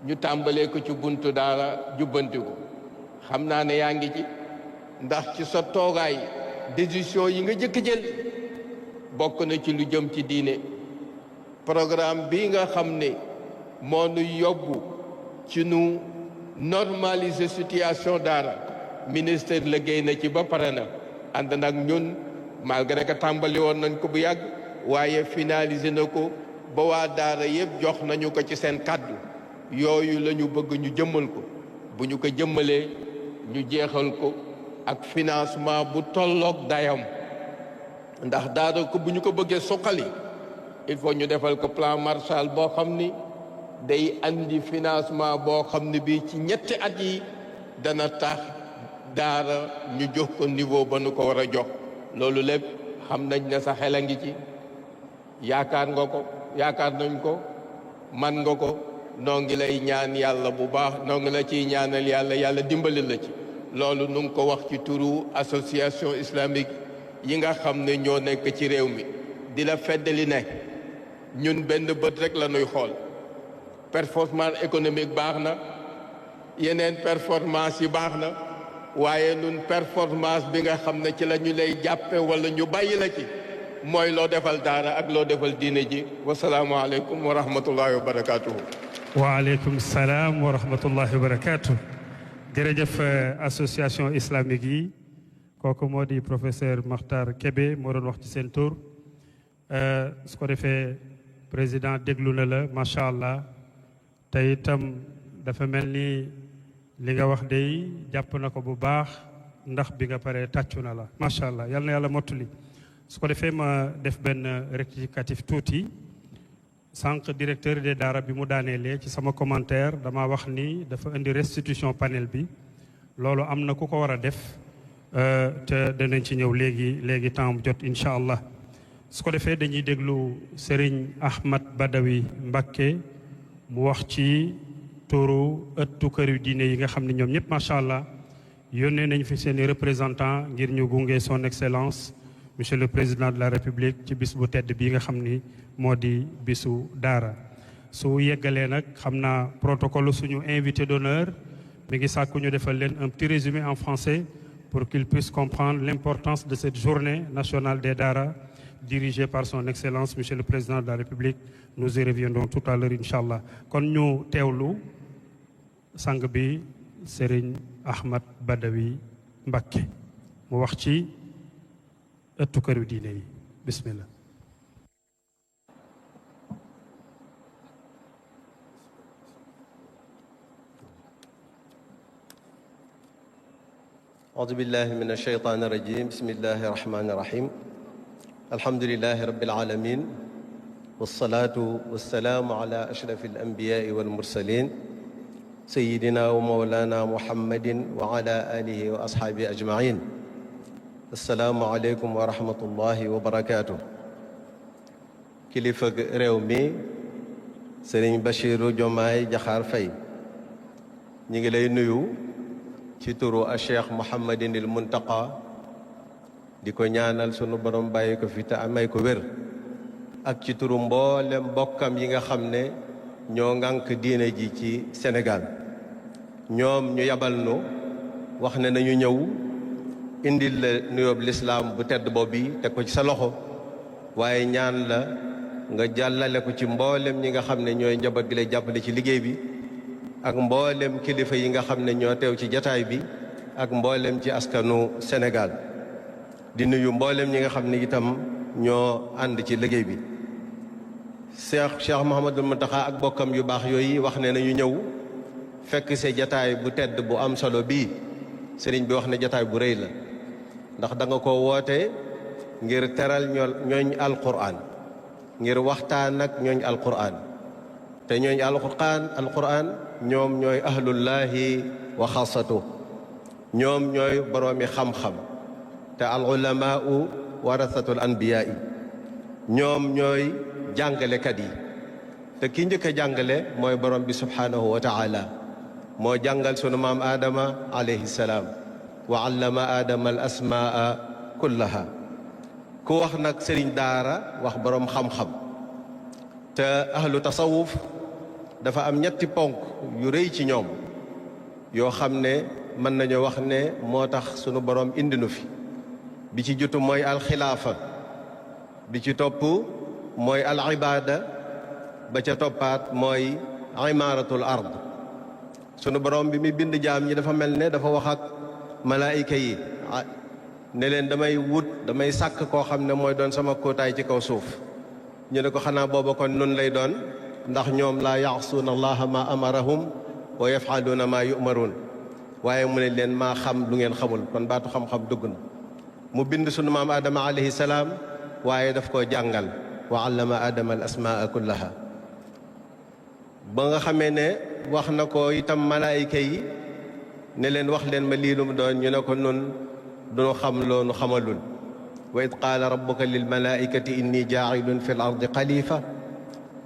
ñu tàmbalee ko ci buntu daara jubbanti ko xam naa ne yaa ngi ci ndax ci sa toogaay décision yi nga jëkk jël bokk na ci lu jëm ci diine programme bi nga xam ne moo nu yóbbu ci nu normaliser situation daara ministère liggéey na ci ba pare na ànd nag ñun malgré que tàmbali woon nañ ko bu yàgg waaye finaliser na ko ba waa daara yëpp jox nañu ko ci seen kàddu yooyu la ñu bëgg ñu jëmmal ko bu ñu ko jëmmalee ñu jeexal ko ak financement bu tolloog dayam ndax daara ko bu ñu ko bëggee suqali il faut ñu defal ko plan Marshall boo xam ni day andi financement boo xam ne bii ci ñetti at yi dana tax daara ñu jox ko niveau ba nu ko war a jox loolu lépp xam nañ ne sa xel a ngi ci yaakaar nga ko yaakaar nañ ko man nga ko noo ngi lay ñaan yàlla bu baax noo ngi la ciy ñaanal yàlla yàlla dimbali la ci loolu nu ngi ko wax ci turu association islamique yi nga xam ne ñoo nekk ci réew mi di la feddali ne ñun benn bët rek la ñuy xool performance économique baax na yeneen performance yi baax na waaye nun performance bi nga xam ne ci la ñu lay jàppe wala ñu bàyyi la ci mooy loo defal daara ak loo defal diine ji wasalaamaaleykum wa rahmatullahi wa barakatuhu waaleykum salaam wa rahmatullahi wa barakatuh jërëjëf association islamique yi kooku moo di professeur Makhtar Kébé moo doon wax ci seen tur su ko defee président déglu na la macha allah te itam dafa mel ni li nga wax day jàpp na ko bu baax ndax bi nga paree tàccu na la macha allah yal na yàlla mottali su ko defee ma def benn rectificatif tuuti sànq directeur des daara bi mu daaneelee ci sama commentaire dama wax ni dafa indi restitution panel bi loolu am na ku ko war a def te danañ ci ñëw léegi temps mu jot incha allah su ko defee dañuy déglu Serigne Ahmad Badawi Mbacké mu wax ci turu ëttu kër yu diine yi nga xam ne ñoom ñëpp macha allah yónnee nañ fi seen i représentant ngir ñu gunge son excellence monsieur le président de la république ci bis bu tedd bii nga xam ni moo di bisu daara su yeggalee nag xam naa protocole suñu invité d'honneur mi ngi sàkku ñu defal leen un petit résumé en français pour qu'ils puissent comprendre l'importance de cette journée nationale des daara dirigée par son excellence monsieur le président de la république nous y reviendrons tout à l'heure inchallah kon ñu teewlu sang bi Serigne Ahmad Badawi Mbacké mu wax ci ëttu këru diine yi bismillah أعوذ بالله من الشيطان الرجيم بسم الله الرحمن الرحيم الحمد لله رب العالمين والصلاة والسلام على أشرف الأنبياء والمرسلين سيدنا ومولانا محمد وعلى آله وأصحابه أجمعين السلام عليكم ورحمة الله وبركاته kilifa réew mi Serigne Bassirou Diomaye Diakhar Faye ñi ngi lay nuyu ci turu a Cheikh Mouhamadinil Muntaqa di ko ñaanal sunu borom bàyyi ko fi te amay ko wér ak ci turu mboolem mbokkam yi nga xam ne ñoo ŋànk diine ji ci Sénégal ñoom ñu yabal nu wax ne nañu ñëw indil la nuyoob lislaam bu tedd boobu bi teg ko ci sa loxo waaye ñaan la nga jàllale ko ci mboolem ñi nga xam ne ñooy njaboot gi lay jàppale ci liggéey bi ak mboolem kilifa yi nga xam ne ñoo teew ci jataay bi ak mboolem ci askanu Sénégal di nuyu mboolem ñi nga xam ne itam ñoo ànd ci liggéey bi Cheikh Mouhamadul Mountakha ak bokkam yu baax yooyu wax ne nañu ñëw fekk see jataay bu tedd bu am solo bii sëriñ bi wax ne jataay bu rëy la ndax da nga ko woote ngir teral ñooñ alquran ngir waxtaan ak ñooñ alquran te ñooñ alquran ñoom ñooy ahlullahi wa xaasatu ñoom ñooy boroomi xam-xam te al ulamaau warasatul anbiyaa yi ñoom ñooy jàngalekat yi te ki njëkk a jàngale mooy borom bi subhaanahu wa taala moo jàngal sunu maam aadama alayhi salaam wa allama aadama al asmaa kullaha ku wax nag sëriñ daara wax boroom xam-xam te ahlu tasawuf dafa am ñetti ponk yu rëy ci ñoom yoo xam ne mën nañu wax ne moo tax sunu borom indi nu fi bi ci jutu mooy alxilaafa bi ci topp mooy al ibaada ba ca toppaat mooy imaaratul ard sunu borom bi muy bind jaam ñi dafa mel ne dafa wax ak malaayika yi ne leen damay sàkk koo xam ne mooy doon sama kóotaay ci kaw suuf ñu ne ko xanaa booba kon nun lay doon ndax ñoom laa yaasuuna allaha ma amarahum wa yafaluuna ma yumaruun waaye mu ne leen maa xam lu ngeen xamul kon baatu xam-xam dugg na mu bind sunu maam Adama alayhi salaam waaye daf koo jàngal wa allama Adama al asmaa kullaha ba nga xamee ne wax na ko itam malaayika yi ne leen wax leen ma lii lu mu doon ñu ne ko nun duñu xam loonu xamalul wa id qaala rabbuka lil malaikati inni jaacilun fi l ardi xalifa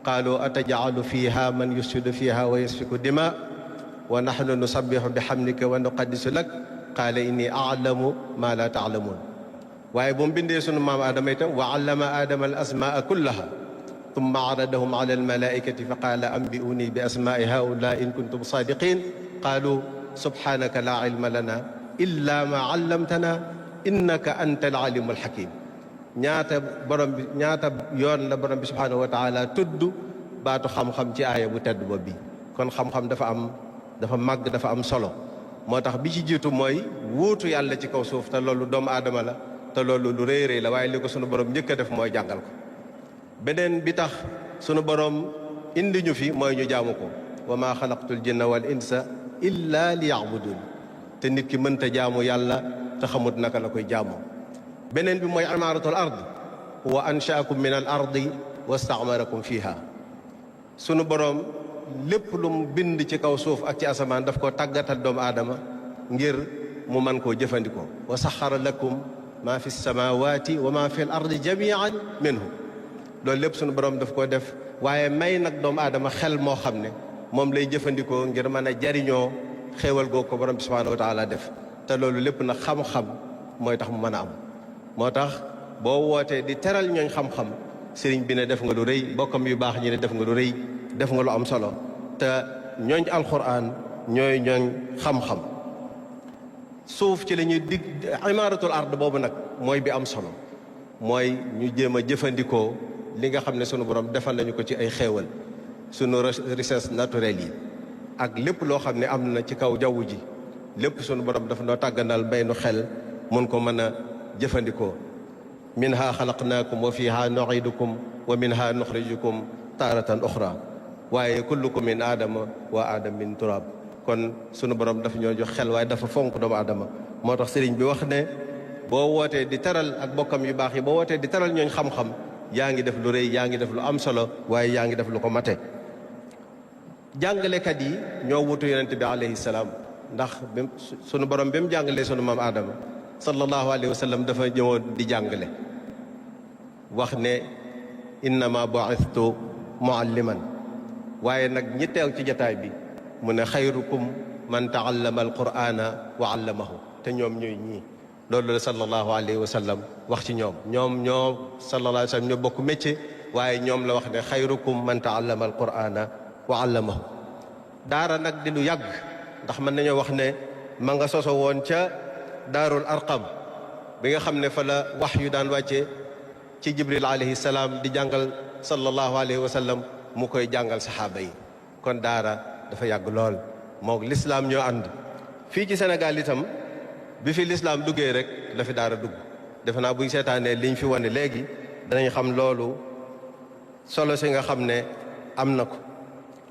qaalu atajcalu fiha man yufsidu fiha wa yasfiku dima wa naxnu nusabixu bi xamdika wa nuqaddisu lak qaala inni aclamu ma la taclamuun waaye bu mu bindee sunu maam aadama itam wa allama aadama al asmaa kullaha tumma aradahum ala almalaikati fa qaala ambi'uuni bi asmaai haula in kuntum saadiqin qaalu subhanaka laa ilma lana illa ma allamtana innaka anta al alimu alxakim ñaata yoon la borom bi subhanahu wa taala tudd baatu xam-xam ci aaya bu tedd ba bi kon xam-xam dafa màgg dafa am solo moo tax bi ci jiitu mooy wuutu yàlla ci kaw suuf te loolu doomu aadama la te loolu lu rëy rëy la waaye li ko sunu borom njëkk a def mooy jàngal ko beneen bi tax sunu borom indi ñu fi mooy ñu jaamu ko wa maa xalaqtul jinna wal insa illa li yacbudun te nit ki mënta jaamu yàlla te xamut naka la koy jaamoo beneen bi mooy imaaratul ard wa anshaakum min al ardi wa staamarakum fiha sunu borom lépp lu mu bind ci kaw suuf ak ci asamaan daf ko tàggatal doomu aadama ngir mu mën koo jëfandikoo wa saxara lakum maa fi samawati wa maa fi l ardi jamian minhu loolu lépp sunu borom daf koo def waaye may nag doomu aadama xel moo xam ne moom lay jëfandikoo ngir mën a jariñoo xéewal googu ko borom bi subhanahu wa taala def te loolu lépp nag xam-xam mooy tax mu mën a am moo tax boo wootee di teral ñooñ xam-xam sëriñ bi ne def nga lu rëy bokkam yu baax ñi ne def nga lu rëy def nga lu am solo te ñooñ alquran ñooy ñooñ xam-xam suuf ci la ñuy dig imaaratul ard boobu nag mooy bi am solo mooy ñu jéem a jëfandikoo li nga xam ne sunu borom defal nañu ko ci ay xéewal sunu richesse naturelle yi ak lépp loo xam ne am na ci kaw jaww ji lépp sunu borom dafa noo tàgganal mbay nu xel mun ko mën a jëfandikoo minha xalaqnaakum wa fiha nuidukum wa minha nuxrijukum taaratan oxra waaye kullukum min aadama wa aadam min turab kon sunu borom dafa ñoo jox xel waaye dafa fonk doomu aadama moo tax sëriñ bi wax ne boo wootee di teral ak bokkam yu baax yi boo wootee di teral ñooñ xam-xam yaa ngi def lu rëy yaa ngi def lu am solo waaye yaa ngi def lu ko mate jàngalekat yi ñoo wutu yonent bi alayhi salaam ndax sunu borom bi mu jàngalee sunu maam aadama sallallahu alayhi wa sallam dafa ñëwoon di jàngale wax ne innama bu'ithtu mualliman waaye nag ñi teew ci jataay bi mu ne xayrukum man taallama alqur'ana wa allamahu te ñoom ñooy ñii loolu la sallallahu alayhi wa sallam wax ci ñoo sallallahu alayhi wa sallam ñoo bokk métier waaye ñoom la wax ne xayrukum man taallama alqur'ana wa allamahu daara nag di lu yàgg ndax mën nañoo wax ne ma nga soso woon ca daarul arqam bi nga xam ne fa la wax yu daan wàcce ci jibril alayhi salaam di jàngal sallallahu alayhi wa sallam mu koy jàngal saxaaba yi kon daara dafa yàgg lool moog lislaam ñoo ànd fii ci Sénégal itam bi fi lislaam duggee rek la fi daara dugg defe naa buñ seetaanee liñ fi wane léegi danañ xam loolu solo si nga xam ne am na ko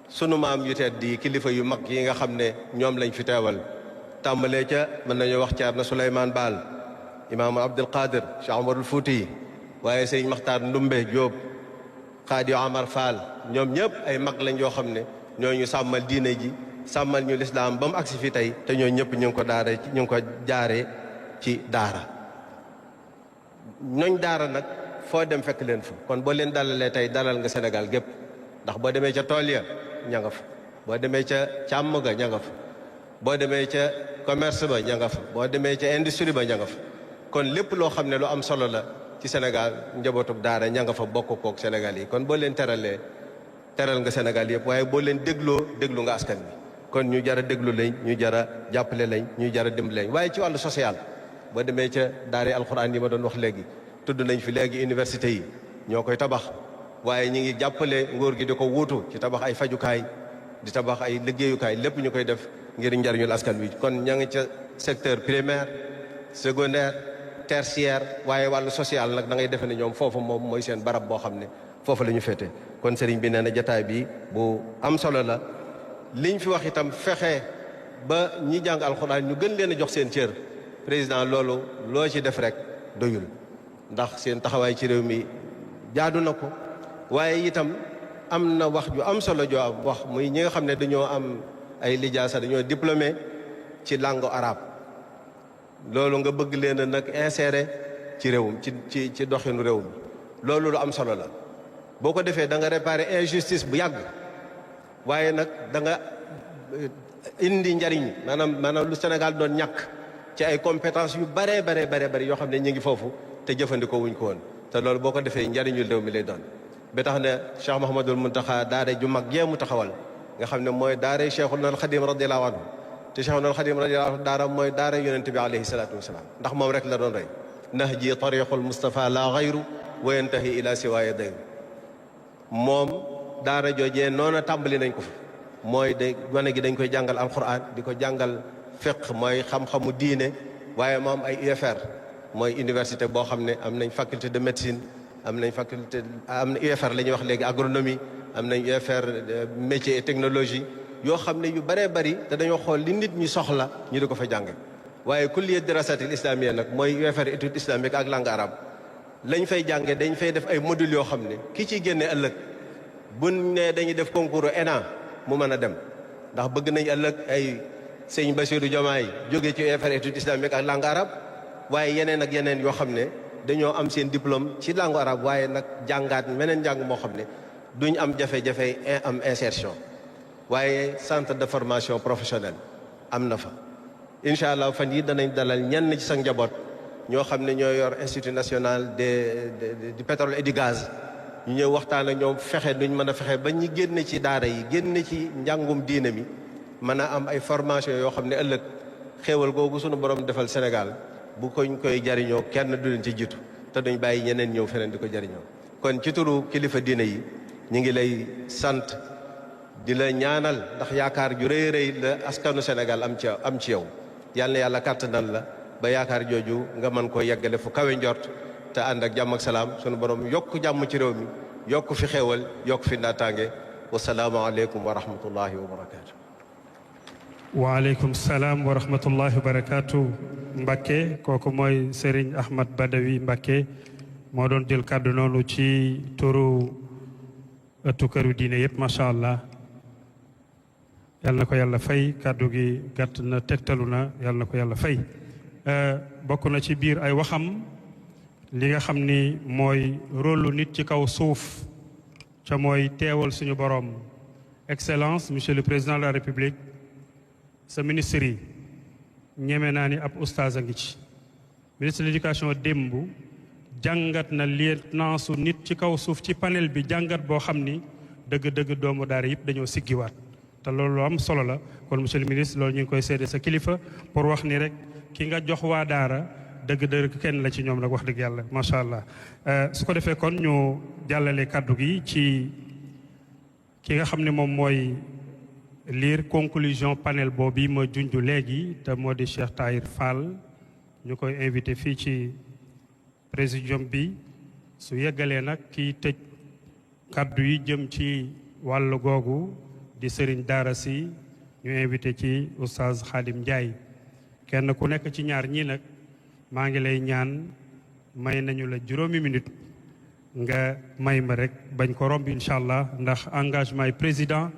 sunu maam yu tedd di kilifa yu mag yi nga xam ne ñoom lañ fi teewal tàmbalee ca mën nañu wax Ceerno Souleymane Baal imaam Abdul Qadir Cheikh Omarul Fouti waaye sëñ Maxtaar Ndumbe Jóob Xaadi Amar Fall ñoom ñëpp ay mag lañ yoo xam ne ñoo ñu sàmmal diine ji sàmmal ñu lislaam ba mu agsi fi tey te ñoo ñëpp ñu ngi ko jaaree ci daara ñooñ daara nag foo dem fekk leen fa kon boo leen dalalee tey dalal nga Sénégal gépp ndax boo demee ca tool ya ña nga fa boo demee ca càmm ga ña nga fa boo demee ca commerce ba ña nga fa boo demee ca industrie ba ña nga fa kon lépp loo xam ne lu am solo la ci Sénégal njabootug daara ña nga fa bokk kook Sénégal yi kon boo leen teralee teral nga Sénégal yëpp waaye boo leen dégloo déglu nga askan bi kon ñu jar a déglu lañ ñu jar a jàppale lañ ñu jar a dimbali lañ waaye ci wàllu social boo demee ca daara alxuraan yi ma doon wax léegi tudd nañ fi léegi université yi ñoo koy tabax waaye ñu ngi jàppale nguur gi di ko wuutu ci tabax ay fajukaay di tabax ay liggéeyukaay lépp ñu koy def ngir njariñul askan wi kon ña ngi ca secteur primaire secondaire tertiaire waaye wàllu social nag da ngay defe ne ñoom foofu moom mooy seen barab boo xam ne foofu la ñu féete kon sëriñ bi nee na jataay bi bu am solo la liñ fi wax itam fexe ba ñi jàng alxuraan ñu gën leen a jox seen cër président loolu loo ci def rek doyul ndax seen taxawaay ci réew mi jaadu na ko waaye itam am na wax ju am solo joo am wax muy ñi nga xam ne dañoo am ay lijaasa dañoo diplômé ci langue arabe loolu nga bëgg leen a nag insérer ci réewum ci doxinu réew mi loolu lu am solo la boo ko defee da nga réparer injustice bu yàgg waaye nag da nga indi njariñ maanaam lu Sénégal doon ñàkk ci ay compétences yu bare yoo xam ne ñu ngi foofu te jëfandikoo wuñ ko woon te loolu boo ko defee njariñul réew mi lay doon ba tax ne Cheikh Mouhamadul Mountakha daara ju mag jee mu taxawal nga xam ne mooy daara Cheikhul Khadim radiyallahu anhu te Cheikhul Khadim radiyallahu anhu daara mooy daara yonent bi alayhi salaatu wasalaam ndax moom rek la doon rey nahji tariqul Mustafa la ghayru wa yantahi ila siwaaya dayru moom daara joojee noona tàmbali nañ ko fa mooy de gone gi dañ koy jàngal alquran di ko jàngal fiqh mooy xam-xamu diine waaye moom ay UFR mooy université boo xam ne am nañ faculté de médecine am nañ UFR la ñuy wax léegi agronomie am nañ UFR métier et technologie yoo xam ne yu bëree bëri te dañoo xool li nit ñi soxla ñu di ko fa jànge waaye kulliyat dirasatil islamiyya nag mooy UFR étude islamique ak langue arabe lañ fay jànge dañ fay def ay modules yoo xam ne ki ciy génne ëllëg buñ ne dañuy def concours ENA mu mën a dem ndax bëgg nañ ëllëg ay sëñ Bassirou Diomaye jóge ci UFR étude islamique ak langue arabe waaye yeneen ak yeneen yoo xam ne dañoo am seen diplôme ci langue arabe waaye nag jàngaat meneen njàng moo xam ne duñ am jafe-jafe am insertion waaye centre de formation professionnelle am na fa incha allah fan yi danañ dalal ñenn ci sa njaboot ñoo xam ne ñoo yor institut national du pétrole et du gaz ñu ñëw waxtaan ak ñoom fexe duñ mën a fexe ba ñi génn ci daara yi génn ci njàngum diine mi mën a am ay formation yoo xam ne ëllëg xéewal googu sunu borom defal Sénégal bu koñ koy jariñoo kenn du leen ci jiitu te duñ bàyyi ñeneen ñëw feneen di ko jariñoo kon ci turu kilifa diine yi ñu ngi lay sant di la ñaanal ndax yaakaar ju rëy rëy la askanu Sénégal am ci yow yal na yàlla kàttanal la ba yaakaar jooju nga mën koo yeggale fu kawe njort te ànd ak jàmm ak salaam sunu borom yokk jàmm ci réew mi yokk fi xéewal yokk fi naataange wasalaamu aleykum wa rahmatullahi wa barakaatu. waaleykum salaam wa rahmatullahi wa barakaatu. Mbakke kooku mooy Serigne Ahmad Badawi Mbakke moo doon jël kàddu noonu ci turu ëttu këru diine yëpp macha allah. yal na ko yàlla fay kàddu gi gàtt na tegtalu na yal na ko yàlla fay. bokk na ci biir ay waxam li nga xam ni mooy rôle nit ci kaw suuf ca mooy teewal suñu borom. Excellence monsieur le président de la république sa ministre yi ñeme naa ni ab oustaz a ngi ci. ministre de l'éducation démb jàngat na lieutenant su nit ci kaw suuf ci panel bi jàngat boo xam ni dëgg-dëgg doomu daara yëpp dañoo siggiwaat te loolu lu am solo la kon monsieur le ministre loolu ñu ngi koy seede sa kilifa pour wax ni rek ki nga jox waa daara dëgg-dëgg kenn la ci ñoom nag wax dëgg yàlla macha allah. su ko defee kon ñu jàllale kàddu gi ci ki nga xam ne moom mooy lire conclusion panel boobu ma junj léegi te moo di Cheikh Tahir Fall ñu koy invité fii ci présidium bi su yeggalee nag kiy tëj kàddu yi jëm ci wàllu googu di Serigne Daara si ñu invité ci oustaz Khadim Ndiaye kenn ku nekk ci ñaar ñii nag maa ngi lay ñaan may nañu la juróomi minute nga may ma rek bañ ko romb incha allah ndax engagement yi président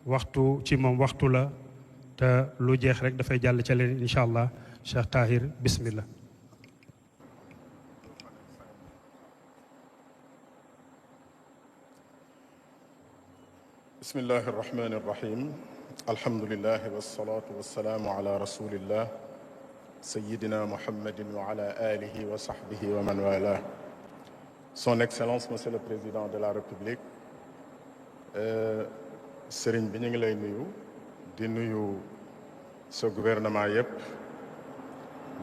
waxtu ci moom waxtu la te lu jeex rek dafay jàll ca leen incha allah Cheikh Tahir bismillah. bismillahi irrahmani irrahim alhamdulilahi wassalatu wassalaamu ala rasulillah sayidina muhammadin wa ala alihi wa sahbihi wa man wala son excellence monsieur le président de la république sëriñ bi ñu ngi lay nuyu di nuyu sa gouvernement yépp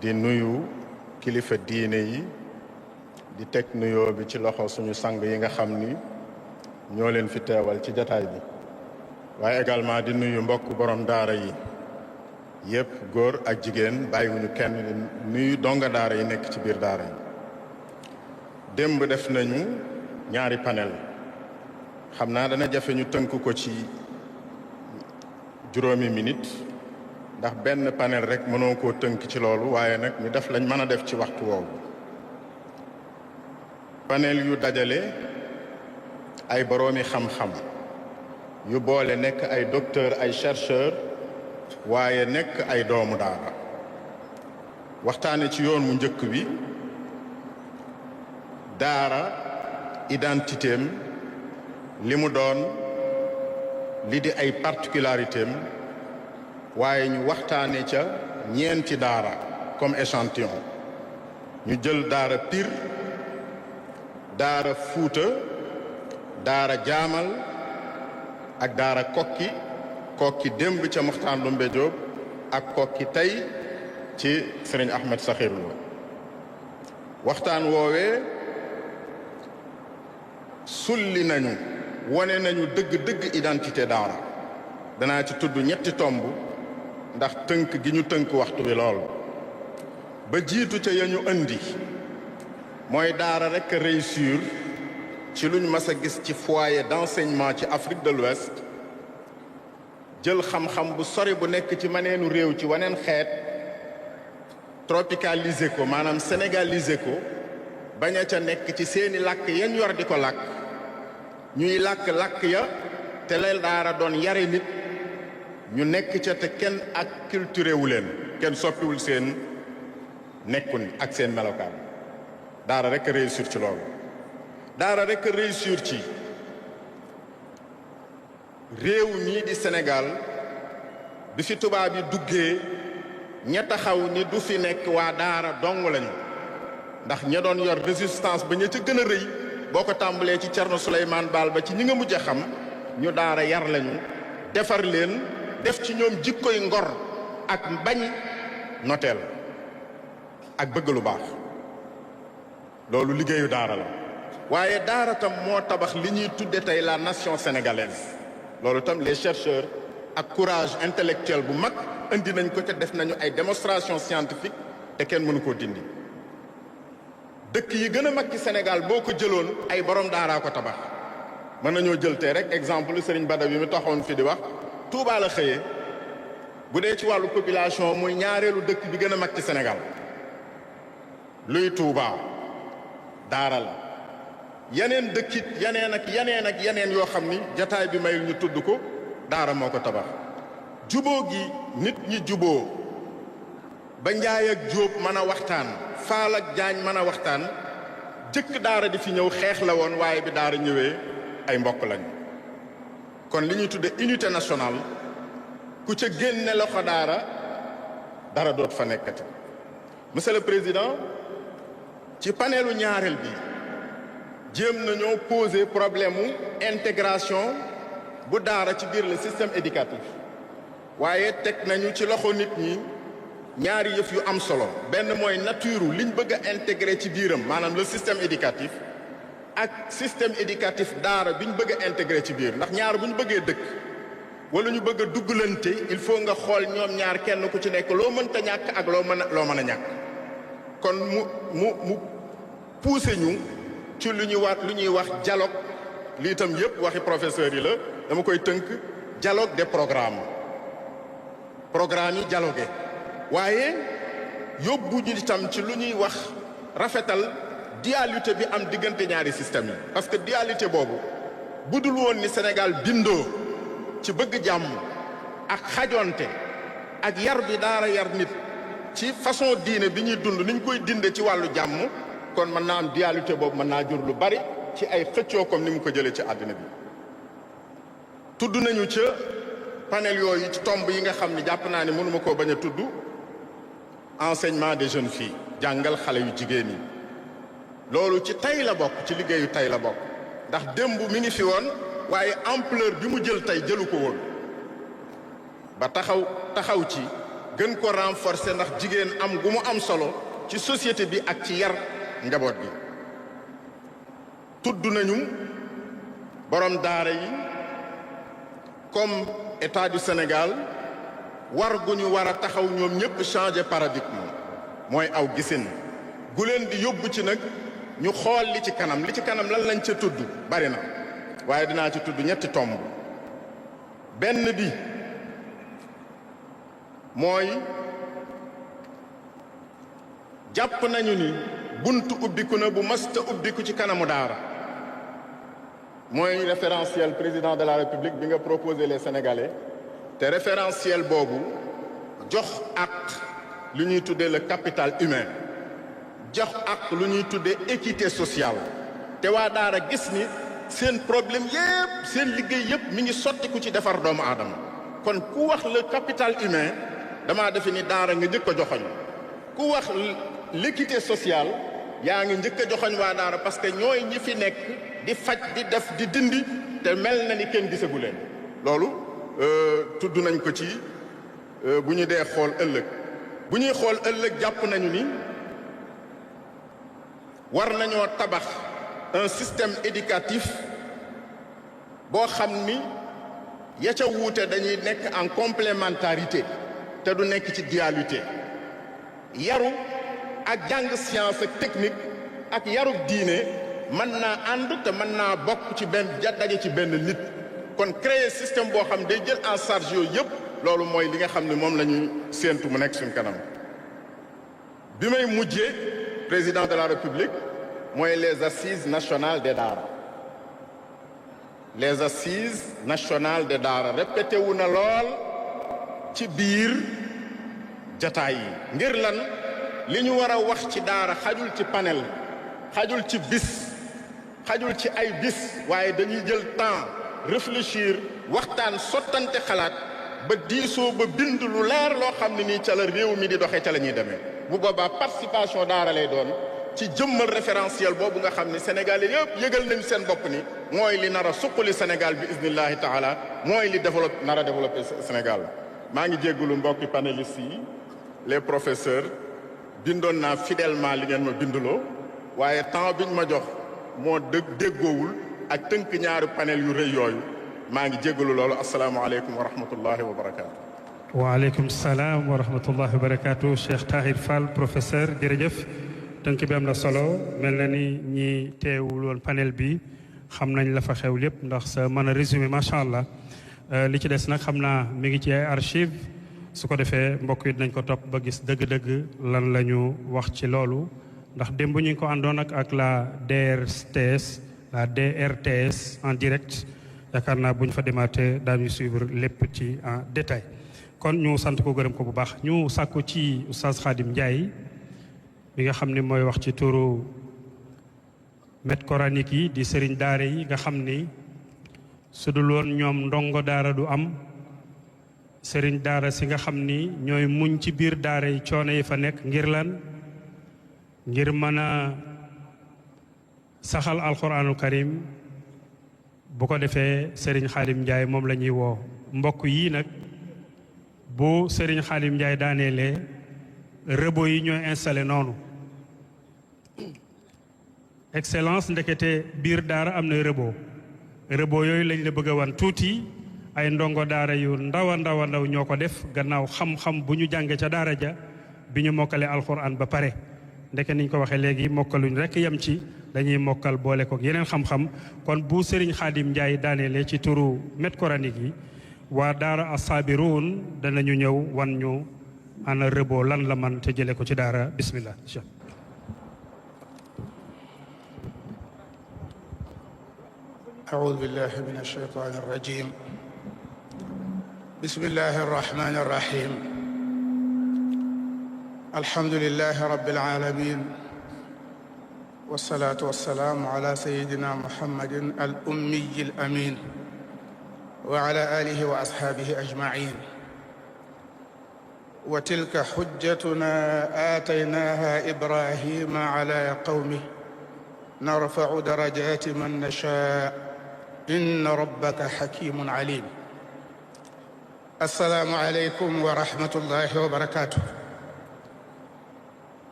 di nuyu kilifa diine yi di teg nuyoo bi ci loxo suñu sang yi nga xam ni ñoo leen fi teewal ci jataay bi waaye également di nuyu mbokk borom daara yi yépp góor ak jigéen bàyyiwuñu kenn di nuyu donga daara yi nekk ci biir daara yi démb def nañu ñaari panel xam naa dana jafe ñu tënk ko ci juróomi minute ndax benn panel rek mënoo koo tënk ci loolu waaye nag ñu def lañ mën a def ci waxtu woowu panel yu dajale ay boroomi xam-xam yu boole nekk ay docteur ay chercheur waaye nekk ay doomu daara waxtaane ci yoon mu njëkk bi daara identitéem li mu doon li di ay particularitéem waaye ñu waxtaane ca ñeenti daara comme échantillon ñu jël daara Pire daara Fuuta daara Jaamal ak daara kokki démb ca Muxtaar Ndumbe Jóob ak kokki tey ci Sëriñ Ahmed Saxiir Lo waxtaan woowee sulli nañu wone nañu dëgg-dëgg identité daara danaa ci tudd ñetti tomb ndax tënk gi ñu tënk waxtu wi lool ba jiitu ca ya ñu indi mooy daara rekk réussir ci luñ mas a gis ci foyer d'enseignement ci Afrique de l'Ouest jël xam-xam bu sori bu nekk ci maneenu réew ci waneen xeet tropicaliser ko maanaam sénégaliser ko bañ a ca nekk ci seeni làkk yañ yor di ko làkk ñuy làkk ya te la daara doon yare nit ñu nekk ca te kenn ak culturé wu leen kenn soppiwul seen nekkun ak seen melokaan daara rekk réussir ci loolu daara rekk réussir ci réew mii di Sénégal bi fi tubaab yi duggee ña taxaw ni du fi nekk waa daara dong lañu ndax ña doon yor résistance ba ña ca gën a rëy boo ko tàmbalee ci Thierno Souleymane Baal ba ci ñi nga mujj a xam ñu daara yar lañu defar leen def ci ñoom jikkoy ngor ak bañ noteel ak bëgg lu baax loolu liggéeyu daara la waaye daara tam moo tabax li ñuy tudde tey la nation sénégalaise loolu tam les chercheurs ak courage intellectuel bu mag indi nañ ko te def nañu ay démonstration scientifique te kenn mënu koo dindi dëkk yi gën a mag ci Sénégal boo ko jëloon ay borom daaraa ko tabax mën nañoo jël tey rek exemple Serigne Bada bi mu taxoon fi di wax Touba la xëyee bu dee ci wàllu population muy ñaareelu dëkk bi gën a mag ci Sénégal luy Touba daara la yeneen dëkkit yeneen yoo xam ni jataay bi mayul ñu tudd ko daara moo ko tabax juboo gi nit ñi juboo ba Njaay ak Jóob mën a waxtaan Faal ak Jaañ mën a waxtaan jëkk daara di fi ñëw xeex la woon waaye bi daara ñëwee ay mbokk lañu kon li ñuy tudde unité nationale ku ca génne loxo dara doot fa nekkati monsieur le président ci paneelu ñaareel bi jéem nañoo poser problème mu intégration bu daara ci biir le système éducatif waaye teg nañu ci loxo nit ñi ñaari yëf yu am solo benn mooy nature liñ bëgg a intégrer ci biiram maanaam le système éducatif ak système éducatif daara bi ñu bëgg a intégrer ci biir ndax ñaar bu ñu bëggee dëkk wala ñu bëgg a duggalante il faut nga xool ñoom ñaar kenn ku ci nekk loo mënta ñàkk ak loo mën a ñàkk kon mu poussé ñu ci lu ñuy wax dialogue lii itam yëpp waxi professeur yi la dama koy tënk dialogue des programmes yi dialogué waaye yóbbu ñu itam ci lu ñuy wax rafetal dualité bi am diggante ñaari système yi parce que dualité boobu bu dul woon ni Sénégal bindoo ci bëgg jàmm ak xajonte ak yar bi daara yar nit ci façon diine bi ñuy dund ni ñu koy dinde ci wàllu jàmm kon mën naa am dualité boobu mën naa jur lu bari ci ay xëccoo comme ni mu ko jëlee ci àddina bi tudd nañu ca panel yooyu ci tomb yi nga xam ni jàpp naa ne mënuma koo bañ a tudd enseignement des jeunes filles jàngal xale yu jigéen yi loolu ci tey la bokk ci liggéeyu tey la bokk ndax démb mi ngi fi woon waaye ampleur bi mu jël tey jëlu ko woon ba taxaw ci gën ko renforcer ndax jigéen am gu mu am solo ci société bi ak ci yar njaboot gi. tudd nañu borom daara yi comme état du Sénégal war gu ñu war a taxaw ñoom ñëpp changer paradigme mooy aw gisin gu leen di yóbbu ci nag ñu xool li ci kanam lan lañ ca tudd bari na waaye dinaa ci tudd ñetti tomb. benn bi mooy jàpp nañu ni buntu ubbiku na bu masta ubbiku ci kanamu daara mooy référentiel président de la République bi nga proposé les Sénégalais te référentiel boobu jox ak lu ñuy tuddee le capital humain jox ak lu ñuy tuddee équité sociale te waa daara gis ni seen problème yépp seen liggéey yépp mi ngi sottiku ci defar doomu aadama kon ku wax le capital humain damaa defe ni daara nga njëkk a joxoñ ku wax l'équité sociale yaa ngi njëkk a joxoñ waa daara parce que ñooy ñi fi nekk di faj di def di dindi te mel na ni kenn gisagu leen loolu tudd nañ ko ci bu ñu dee xool ëllëg bu ñuy xool ëllëg jàpp nañu ni war nañoo tabax un système éducatif boo xam ni ya ca wuute dañuy nekk en complémentarité te du nekk ci dualité yaru ak jàng science ak technique ak yarub diine mën naa ànd te mën naa bokk ci benn daje ci benn nit kon créer système boo xam day jël en charge yooyu yëpp loolu mooy li nga xam ne moom la ñuy séentu mu nekk suñ kanam bi may mujjee président de la République mooy les assises nationales des daara les assises nationales des daara répété wu na lool ci biir jataay yi ngir lan li ñu war a wax ci daara xajul ci panel xajul ci bis xajul ci ay bis waaye dañuy jël temps réfléchir waxtaan sottante xalaat ba diisoo ba bind lu leer loo xam ne nii ca la réew mi di doxee ca la ñuy demee bu boobaa participation daara lay doon ci jëmmal référentiel boobu nga xam ni Sénégalais yëpp yëgal nañu seen bopp ni mooy li nar a suqali Sénégal bi iznillahi taala mooy li nar a développé Sénégal maa ngi jéggulu mbokki panélistes yi les professeurs bindoon naa fidèlement li ngeen ma binduloo waaye temps biñ ma jox moo déggoowul ak tënk ñaari panel yu rëy yooyu maa ngi jéggalu loolu asalaamaaleykum wa rahmatullahi wa barakaatu. waaleykum salaam wa rahmatullahi wa barakaatu Cheikh Tahir Fall professeur jërëjëf tënk bi am na solo mel na ni ñi teewul woon panel bi xam nañ la fa xew lépp ndax sa mën a résumé macha allah li ci des nag xam naa mi ngi ci ay archive su ko defee mbokk yi dinañ ko topp ba gis dëgg-dëgg lan la ñu wax ci loolu ndax démb ñu ngi ko àndoon ak la DRTS en direct yaakaar naa bu ñu fa demaatee daañu suivre lépp ci en détail kon ñu sant ko gërëm ko bu baax ñu sàkku ci oustaz Khadim Ndiaye mi nga xam ni mooy wax ci turu maître coranique yi di sëriñ daara yi nga xam ni su dul woon ñoom ndongo daara du am sëriñ daara si nga xam ni ñooy muñ ci biir daara yi coono yi fa nekk ngir lan ngir mën a saxal alquranul karim bu ko defee sëriñ Khadim Ndiaye moom la ñuy woo mbokk yi nag bu sëriñ Khadim Ndiaye daaneelee rëbo yi ñooy installé noonu excellence ndekete biir daara am na rëbo yooyu lañ la bëgg a wan tuuti ay ndongo daara yu ndaw a ndaw ñoo ko def gannaaw xam-xam bu ñu jànge ca daara ja bi ñu mokkale alxuraan ba pare ndeke niñ ko waxee léegi mokkaluñ rekk yem ci dañuy mokkal boole ko yeneen xam-xam kon bu Serigne Khadim Ndiaye daaneele ci turu maître coranique yi waa daara As-Sabiroun danañu ñëw wan ñu ana rëbo lan la man te jële ko ci daara bismillah. أعوذ بالله من الشيطان الرجيم بسم الله الرحمن الرحيم الحمد لله رب العالمين والصلاة والسلام على سيدنا محمد الأمي الأمين وعلى آله وأصحابه أجمعين وتلك حجتنا آتيناها إبراهيم على قومه نرفع درجات من نشاء inna rabbaka hakimun alim. assalaamu aleykum wa rahmatullahi wa barakatuh.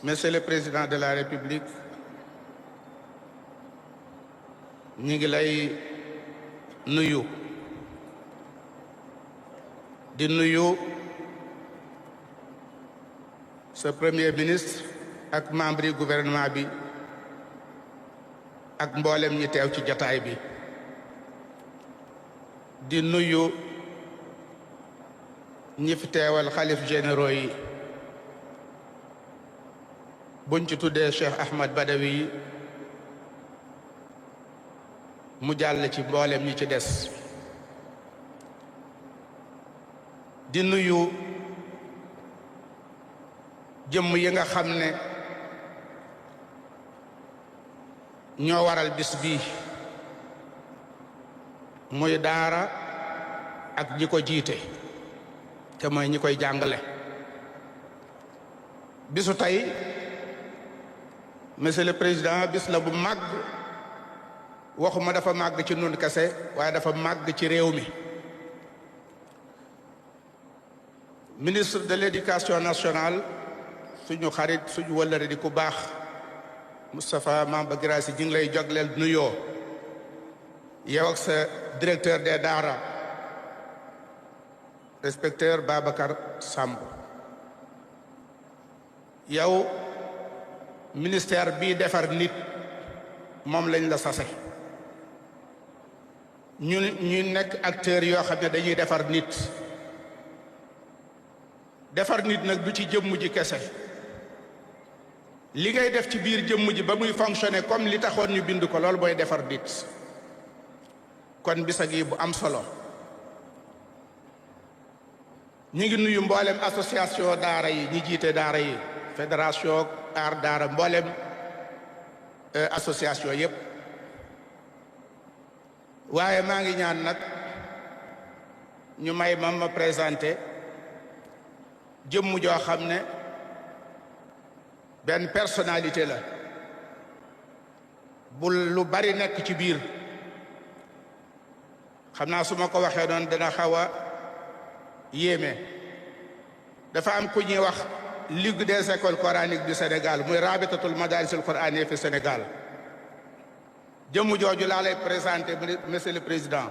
Monsieur le Président de la République, ñi ngi lay nuyu di nuyu sa premier ministre ak membre yi gouvernement bi ak mboolem ñi teew ci jataay bi di nuyu ñi fi teewal xalif généraux yi buñ ci tuddee Cheikh Ahmad Badawi mu jàll ci mboolem ñi ci des di nuyu jëmm yi nga xam ne ñoo waral bis bii muy daara ak ñi ko jiite te mooy ñi koy jàngale. bisu tey monsieur le président bis la bu màgg, waxuma dafa màgg ci nun kese waaye dafa màgg ci réew mi. ministre de l'éducation nationale suñu xarit suñu wëllëre di ku baax Moustapha Mamba Guirassy ji ngi lay jogleel nuyoo yow ak sa directeur des daara inspecteur Babacar Samb. yow ministère bii defar nit moom lañ la sase ñu nekk acteurs yoo xam ne dañuy defar nit. defar nit nag du ci jëmm ji kese li ngay def ci biir jëmm ji ba muy fonctionner comme li taxoon ñu bind ko loolu booy defar nit. kon bisa gi bu am solo ñu ngi nuyu mboolem association daara yi ñi jiite daara yi fédération aar daara mboolem association yépp waaye maa ngi ñaan nag ñu may ma présenté jëmm joo xam ne benn personnalité la bu lu bari nekk ci biir. xam naa su ma ko waxee noonu dana xaw a yéeme. dafa am ku ñuy wax Ligue des écoles coraniques du Sénégal muy rabitatul madarisul coraniya fi Sénégal. jëmm jooju laa lay présenté monsieur le président.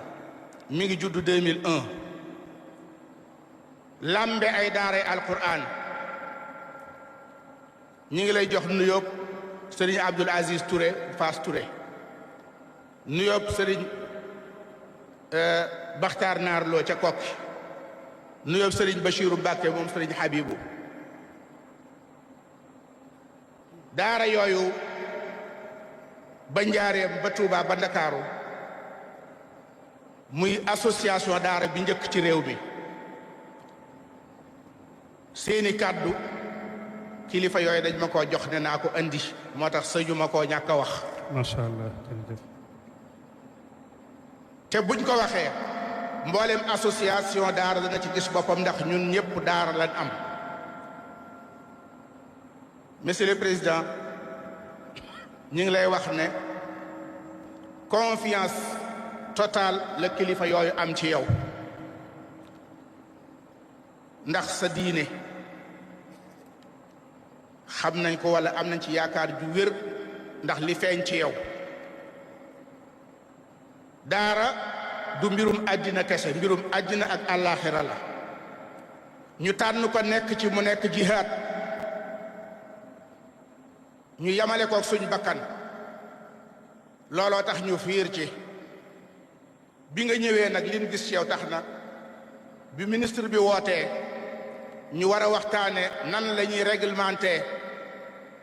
mi ngi judd 2001. lambe ay daaray alquran. ñi ngi lay jox nuyoob Serigne Abdoul Aziz Touré Fass Touré. nuyoob Serigne Bakhtar Naar Lo ca Kokki. nuyoob Serigne Bachirou Mbacké moom Serigne Habibou. daara yooyu ba Njaareem ba Touba ba Ndakaaru muy association daara bi njëkk ci réew mi. seeni kàddu kilifa yooyu dañ ma koo jox ne naa ko andi moo tax sëñu ma koo ñàkk a wax. macha allah jërëjëf. te buñ ko waxee mboolem association daara dana ci gis boppam ndax ñun ñëpp daara lañ am. monsieur le président ñu ngi lay wax ne confiance totale la kilifa yooyu am ci yow ndax sa diine xam nañ ko wala am nañ ci yaakaar ju wér ndax li feeñ ci yow. daara du mbirum àddina kese mbirum àddina ak àllaaxira la. ñu tànn ko nekk ci mu nekk jihaad ñu yamale kook suñ bakkan looloo tax ñu fiir ci. bi nga ñëwee nag liñ gis ci yow tax na bi ministre bi wootee ñu war a waxtaane nan la ñuy réglementé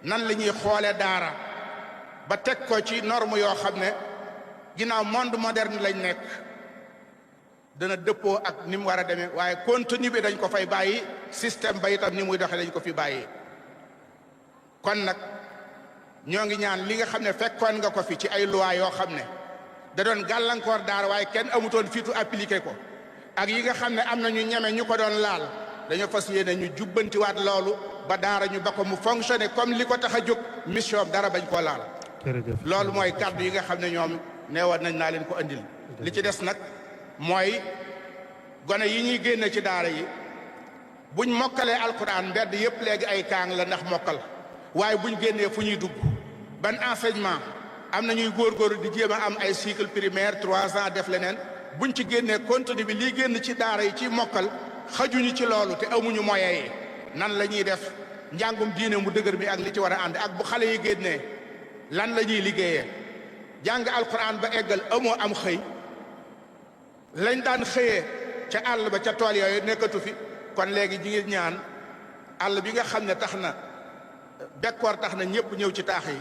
nan la ñuy xoole daara ba teg ko ci norme yoo xam ne ginnaaw monde moderne lañ nekk dana dëppoo ak ni mu war a demee waaye contenu bi dañ ko fay bàyyi système ba itam ni muy doxee dañ ko fi bàyyi. kon nag ñoo ngi ñaan li nga xam ne fekkoon nga ko fi ci ay loi yoo xam ne da doon gàllankoor daara waaye kenn amutoon fiitu appliqué ko ak yi nga xam ne am na ñu ñeme ñu ko doon laal dañoo fas yéene ñu jubbantiwaat loolu ba daara ñu ba ko mu fonctionner comme li ko tax a jóg mission dara bañ koo laal. loolu mooy kàddu yi nga xam ne ñoom neewoon nañ naa leen ko andil li ci des nag mooy gone yi ñuy génne ci daara yi buñ mokkalee alquran mbedd yëpp léegi ay kaang la ndax mokkal waaye buñ génnee fu ñuy dugg ban enseignement am na ñuy góorgóorlu di jéem a am ay cycle primaire 3 ans def leneen buñ ci génnee contenu bi lii génn ci daara yi ci mokkal xajuñu ci loolu te amuñu moyens yi nan la ñuy def njàngum diine mu dëgër bi ak li ci war a ànd ak bu xale yi génnee lan la ñuy liggéeyee jàng alquran ba eggal amoo am xëy lañ daan xëyee ca àll ba ca tool yooyu nekkatu fi kon léegi ñi ngi ñaan àll bi nga xam ne tax na bekkoor tax na ñëpp ñëw ci taax yi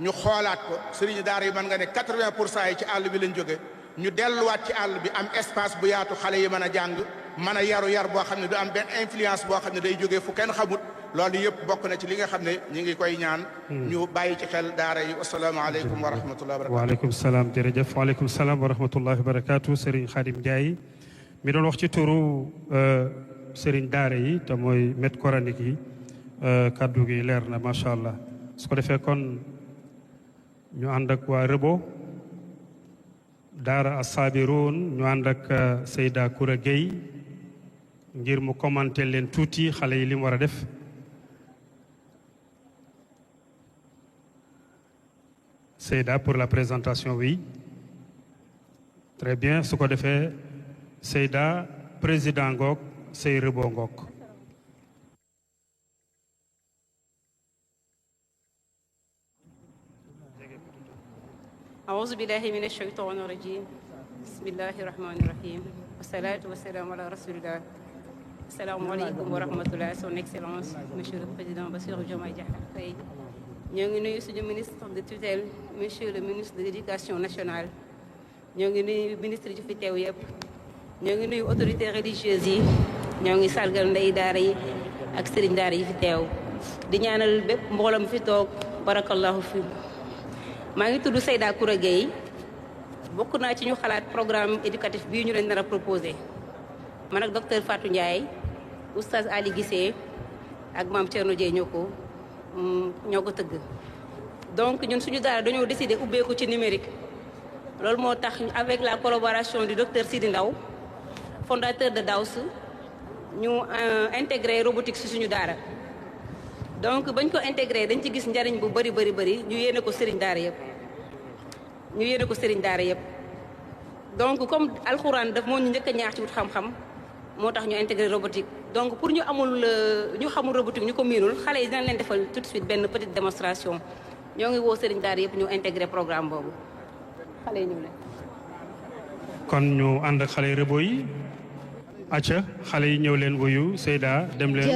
ñu xoolaat ko sëriñ daara yi mën nga ne 80% yi ci àll bi lañ jóge ñu delluwaat ci àll bi am espace bu yaatu xale yi mën a jàng mën a yaru yar boo xam ne du am benn influence boo xam ne day jógee fu kenn xamut loolu yëpp bokk na ci li nga xam ne ñi ngi koy ñaan ñu bàyyi ci xel daara yi asalaamaaleykum wa rahmatullahi wa barakatu waaleykum salaam jërëjëf waaleykum salaam wa rahmatullahi wa barakatu Serigne Khadim Ndiaye mi doon wax ci turu Serigne daara yi te mooy maître coranique yi kaddu gi leer na macha allah su ko defee kon ñu ànd ak waa Rebo daara As-Sabiroun ñu ànd ak Seyda Koura Gueye ngir mu commenter leen tuuti xale yi li mu war a def Seyda pour la présentation oui très bien su ko defee Seyda président ngoog Sey Rebo ngoog أعوذ بالله من الشيطان الرجيم بسم الله الرحمن الرحيم والصلاة والسلام على رسول الله السلام عليكم ورحمة الله son excellence monsieur le président Bassirou Diomaye Diakhar Faye ñoo ngi nuyu suñu ministre de tutelle monsieur le ministre de l'éducation nationale ñoo ngi nuyu ministre yi fi teew yëpp ñoo ngi nuyu autorités religieuses yi ñoo ngi sargal ndey daara yi ak sëriñ daara yi fi teew di ñaanal bépp mbooloo fi toog barakallahu fi maa ngi tudd Seyda Koura Gueye bokk naa ci ñu xalaat programme éducatif bii ñu leen nar a proposé man ak docteur Fatou Ndiaye oustaz Ali Guissé ak maam Thierno Dieye ñoo ko tëgg donc ñun suñu daara dañoo décidé ubbeeku ci numérique loolu moo tax avec la collaboration du docteur Sidi Ndaw fondateur de DAOS ñu intégré robotique si suñu daara donc bañ ko intégré dañ ci gis njariñ bu bëri ñu yéene ko sëriñ daara yëpp donc comme alxuraan daf moo ñu njëkk a ñaax ci wut xam-xam moo tax ñu intégré robotique donc pour ñu xamul robotique ñu ko miinul xale yi dinañ leen defal tout de suite benn petite démonstration ñoo ngi woo sëriñ daara yëpp ñu intégré programme boobu xale yi ñëw leen kon ñu ànd ak xale Rebo yi acca xale yi ñëw leen wuyu Seyda dem leen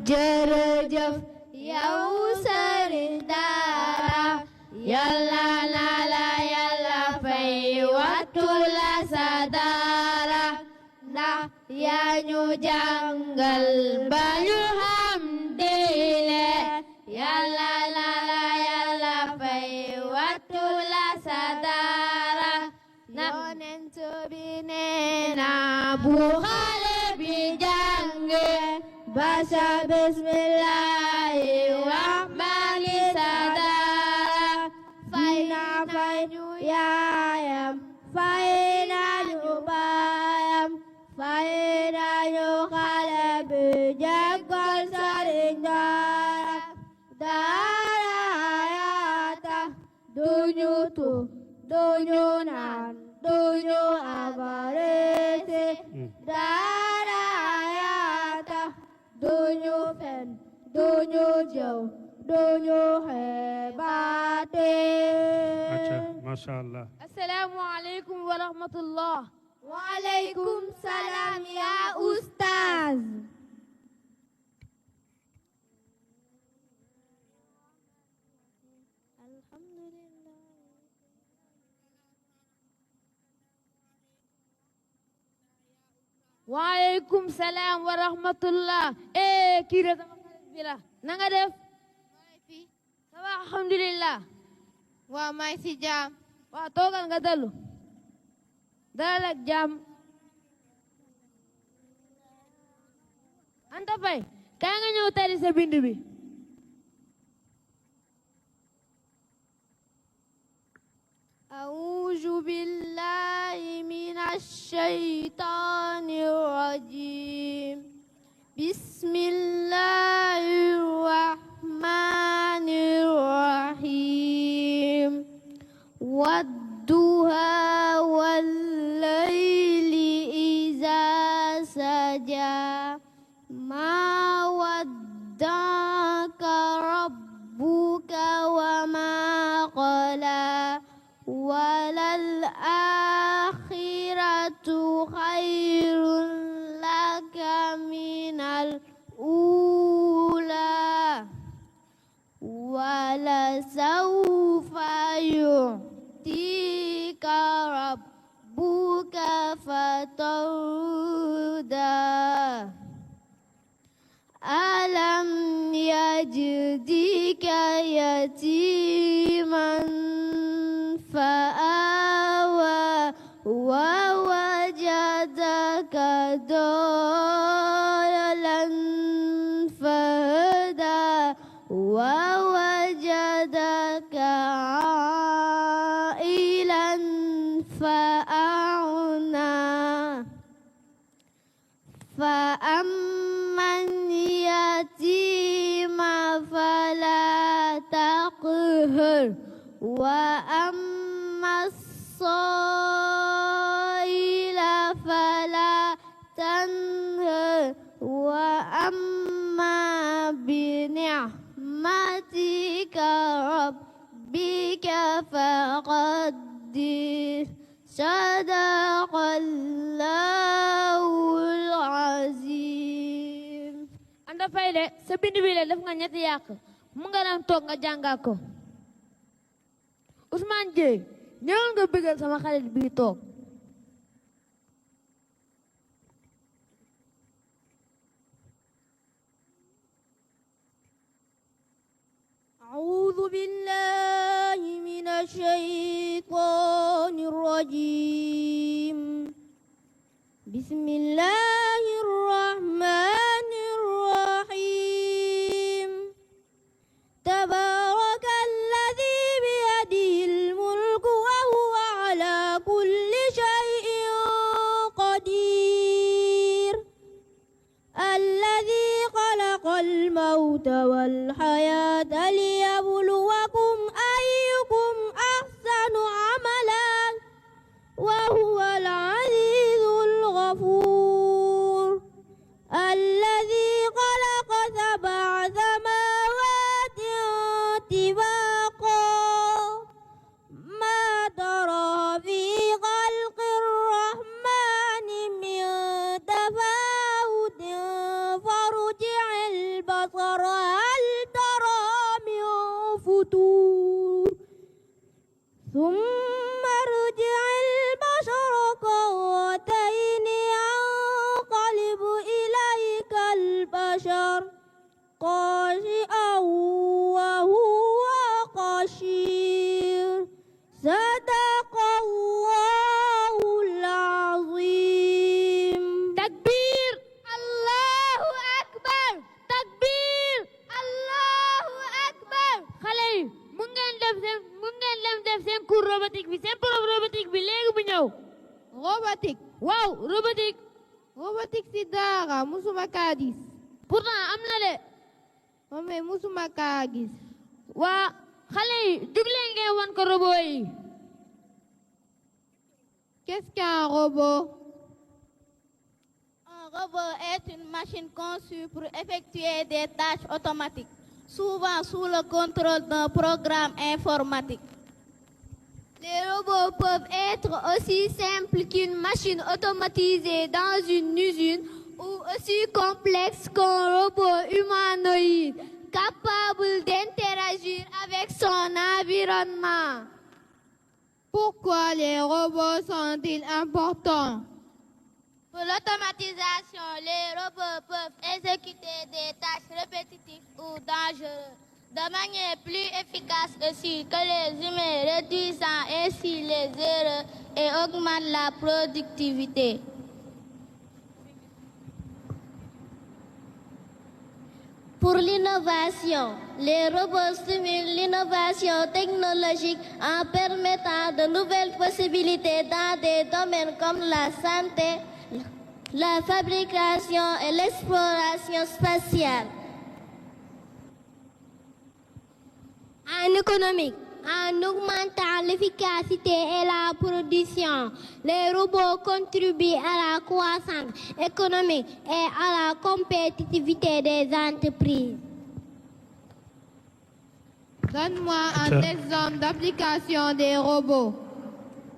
jërëjëf yow sëriñ daara yàlla na la yàlla fay wattu la sa daara ndax yaa ñu jàngal ba ñu xam diine yàlla na la yàlla fay wattu la sa daara yonent bi nee na bu xale bi jànge Basha bismillahi rahmani sadara fay ñu yaayam fay nañu baayam fay nañu xale bi jàngal sëriñ daara yaa tax duñu tux duñu naan duñu avarese daara yaa tax duñu fen duñu jëw duñu xeebaate masha Allah assalaamu aleykum wa rahmatullah wa aleykum salaam ya ustaaz waaleykum salaam wa rahmatullah kii de sama xarit bi la na nga def ça va alhamdulillah waaw maa ngi si jaam waaw toogal nga dalu dalal ak jaam Anta Faye kaa nga ñëw tari sa bind bi أعوذ بالله من الشيطان الرجيم بسم الله الرحمن الرحيم والضحى والليل إذا سجى ما ودعك ربك وما قلى وللآخرة خير لك من الأولى ولسوف يعطيك ربك فترضى ألم يجدك يتيما فآوى ووجدك ضالا فهدى ووجدك عائلا فأغنى فأما اليتيم فلا تقهر وأما الصائل فلا تنهر وأما بنعمتك ربك فقدر صدق الله العظيم. Anda fay de sa bind bi le def nga ñetti yàq mu nga dem toog nga jàngal ko Ousmane Dieye ñëwal nga bëggal sama xarit bi toog. أعوذ بالله من الشيطان الرجيم بسم الله الرحمن الرحيم تبارك الذي بيده الملك وهو على كل شيء قدير الذي خلق الموت والحياة ليبلوكم أيكم أحسن عملا وهو العزيز الغفور الذي خلق سبع سماوات طباقا ما ترى في خلق الرحمن من تفاوت فارجع البصر هل ترى من فتور ثم ارجع البصر كرتين ينقلب إليك البشر خاسئا وهو خسير صدق الله العظيم. Takbir Allahu Akbar takbir Allahu Akbar. Xale yi mun ngeen def seen cours robotique bi seen prof robotique bi léegi bu ñëw. robotique waaw robotique. robotique si daara musuma kaa gis. pourtant am na de. mais musuma kaa gis. waa xale yi jug leen ngeen wan ko robot yi. Qu'est-ce qu'un robot? Un robot est une machine conçue pour effectuer des tâches automatiques, souvent sous le contrôle d'un programme informatique. Les robots peuvent être aussi simples qu'une machine automatisée dans une usine ou aussi complexes qu'un robot humanoïde capable d'interagir avec son environnement. Pourquoi les robots sont-ils importants? Pour l'automatisation, les robots peuvent exécuter des tâches répétitives ou dangereuses de manière plus efficace aussi que les humains, réduisant ainsi les erreurs et augmentent la productivité. Pour l'innovation, les robots stimulent l'innovation technologique en permettant de nouvelles possibilités dans des domaines comme la santé, la fabrication et l'exploration spatiale. En économique, en augmentant l'efficacité et la production, les robots contribuent à la croissance économique et à la compétitivité des entreprises. Donne-moi un exemple d'application des robots.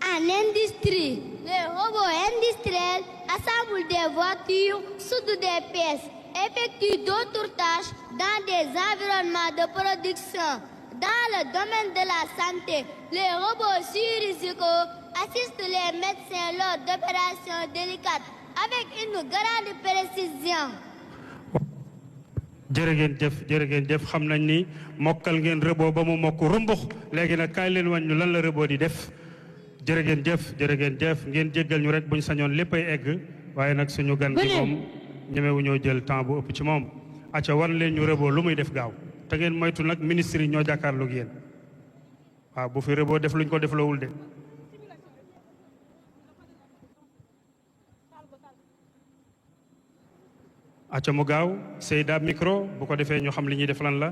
En industrie, les robots industriels assemblent des voitures, soudent des pièces, effectuent d'autres tâches dans des environnements de production. Dans le domaine de la santé, les robots chirurgicaux assistent les médecins lors d'opérations délicates avec une grande précision. jërëjëf xam nañ ni mokkal ngeen robot ba mu mokk rumbux léegi nag kaay leen wàññi lan la robot di def jërëjëf ngeen jéggal ñu rek buñ sañoon léppay egg waaye nag suñu gan gi moom ñemewu ñoo jël temps bu ëpp ci moom acca wan leen ñu robot lu muy def gaaw te ngeen moytu nag ministre yi ñoo jàkkaarloog yéen waaw bu fi robot def luñ ko def loowul de acca mu gaaw Seyda micro bu ko defee ñu xam li ñuy def lan la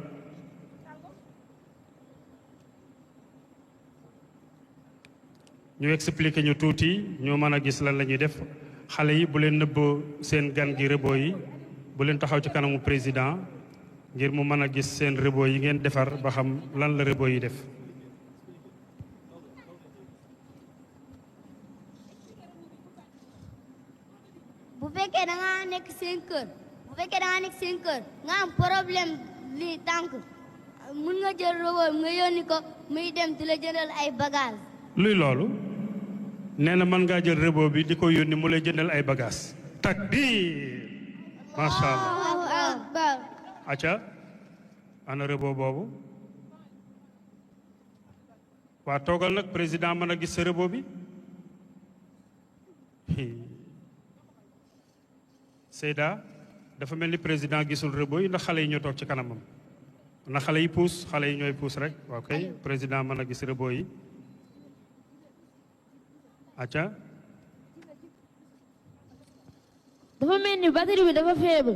ñu expliquer ñu tuuti ñu mën a gis lan la ñuy def xale yi bu leen nëbb seen gan gi robot yi bu leen taxaw ci kanamu président ngir mu mën a gis seen robot yi ngeen defar ba xam lan la robot yi def bu fekkee da nga nekk seen kër nga am problème li tànk mun nga jël robot nga yónni ko muy dem di la jëndal ay bagages. luy loolu nee na mën ngaa jël robot bi di ko yónni mu lay jëndal ay bagages takbir macha allah acca ana robot boobu waa toogal nag président mën a gis sa robot bi Seyda dafa mel ni président gisul robot yi ndax xale yi ñoo toog ci kanamam na xale yi puus xale yi ñooy puus rek waaw kay président mën a gis robot yi acca dafa mel ni batterie bi dafa faible.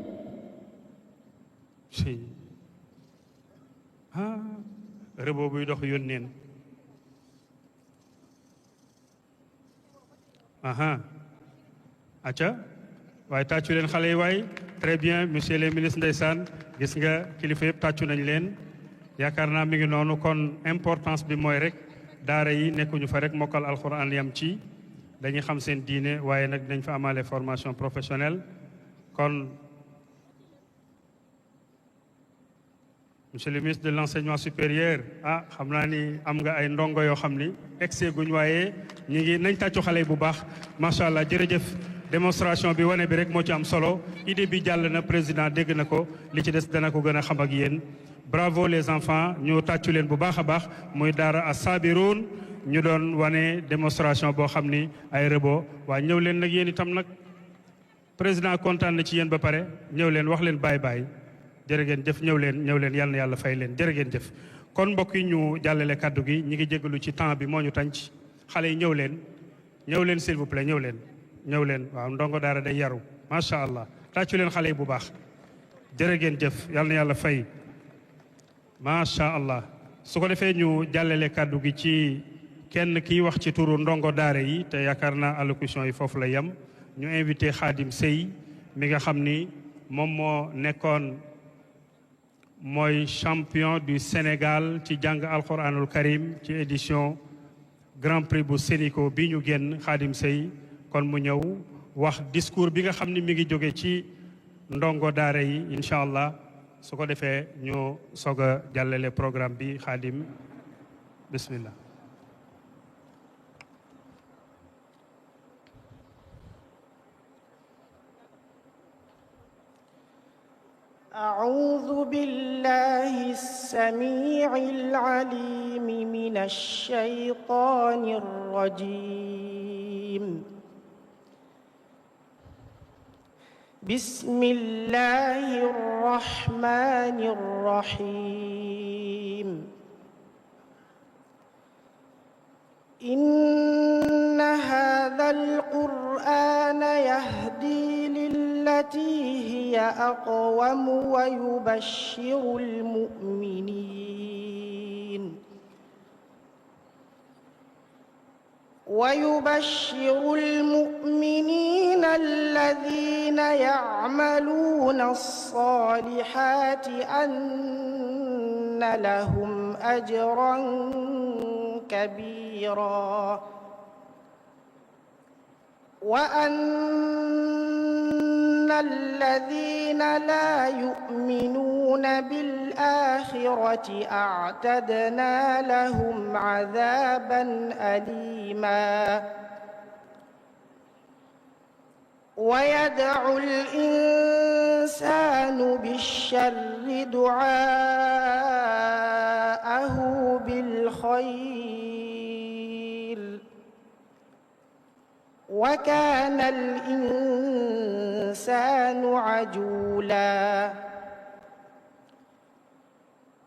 robot buy dox yónneen acca waaye tàccu leen xale yi waay très bien monsieur le ministre ndeysaan gis nga kilifa yëpp tàccu nañ leen yaakaar naa mi ngi noonu kon importance bi mooy rek daara yi nekkuñu fa rek mokkal alxuraan yam ci dañuy xam seen diine waaye nag dinañ fa amaale formation professionnelle kon monsieur le ministre de l'enseignement supérieur xam naa ni am nga ay ndongo yoo xam ni excès guñ waaye ñi ngi nañ tàccu xale yi bu baax macha allah jërëjëf démonstration bi wane bi rek moo ci am solo idée bi jàll na président dégg na ko li ci des dana ko gën a xam ak yéen bravo les enfants ñu tàccu leen bu baax a baax muy daara as-Sabiroun ñu doon wane démonstration boo xam ni ay robot waa ñëw leen nag yéen itam nag président kontaan na ci yéen ba pare ñëw leen wax leen bye bye jërë ngeen jëf ñëw leen yal na yàlla fay leen jërë ngeen jëf kon mbokk yi ñu jàllale kaddu gi ñi ngi jégalu ci temps bi moo ñu tànc xale yi ñëw leen s'il vous plaît ñëw leen waaw ndongo daara day yaru macha allah tàccu leen xale yi bu baax jërë ngeen jëf yal na yàlla fay macha allah su ko defee ñu jàllale kaddu gi ci kenn kiy wax ci turu ndongo daara yi te yaakaar naa allocution yi foofu la yem ñu invité Khadim Sey mi nga xam ni moom moo nekkoon mooy champion du Sénégal ci jàng alquranul karim ci édition grand prix bu Sénico bi ñu génn Khadim Sey kon mu ñëw wax discours bi nga xam ni mi ngi jóge ci ndongo daara yi incha allah su ko defee ñu soog a jàllale programme bi Khadim bismillah أعوذ بالله السميع العليم من الشيطان الرجيم بسم الله الرحمن الرحيم إن هذا القرآن يهدي للتي هي أقوم ويبشر المؤمنين الذين يعملون الصالحات أن لهم أجرا كبيرا وأن الذين لا يؤمنون بالآخرة أعتدنا لهم عذابا أليما ويدعو الإنسان بالشر دعاءه بالخير وكان الإنسان عجولا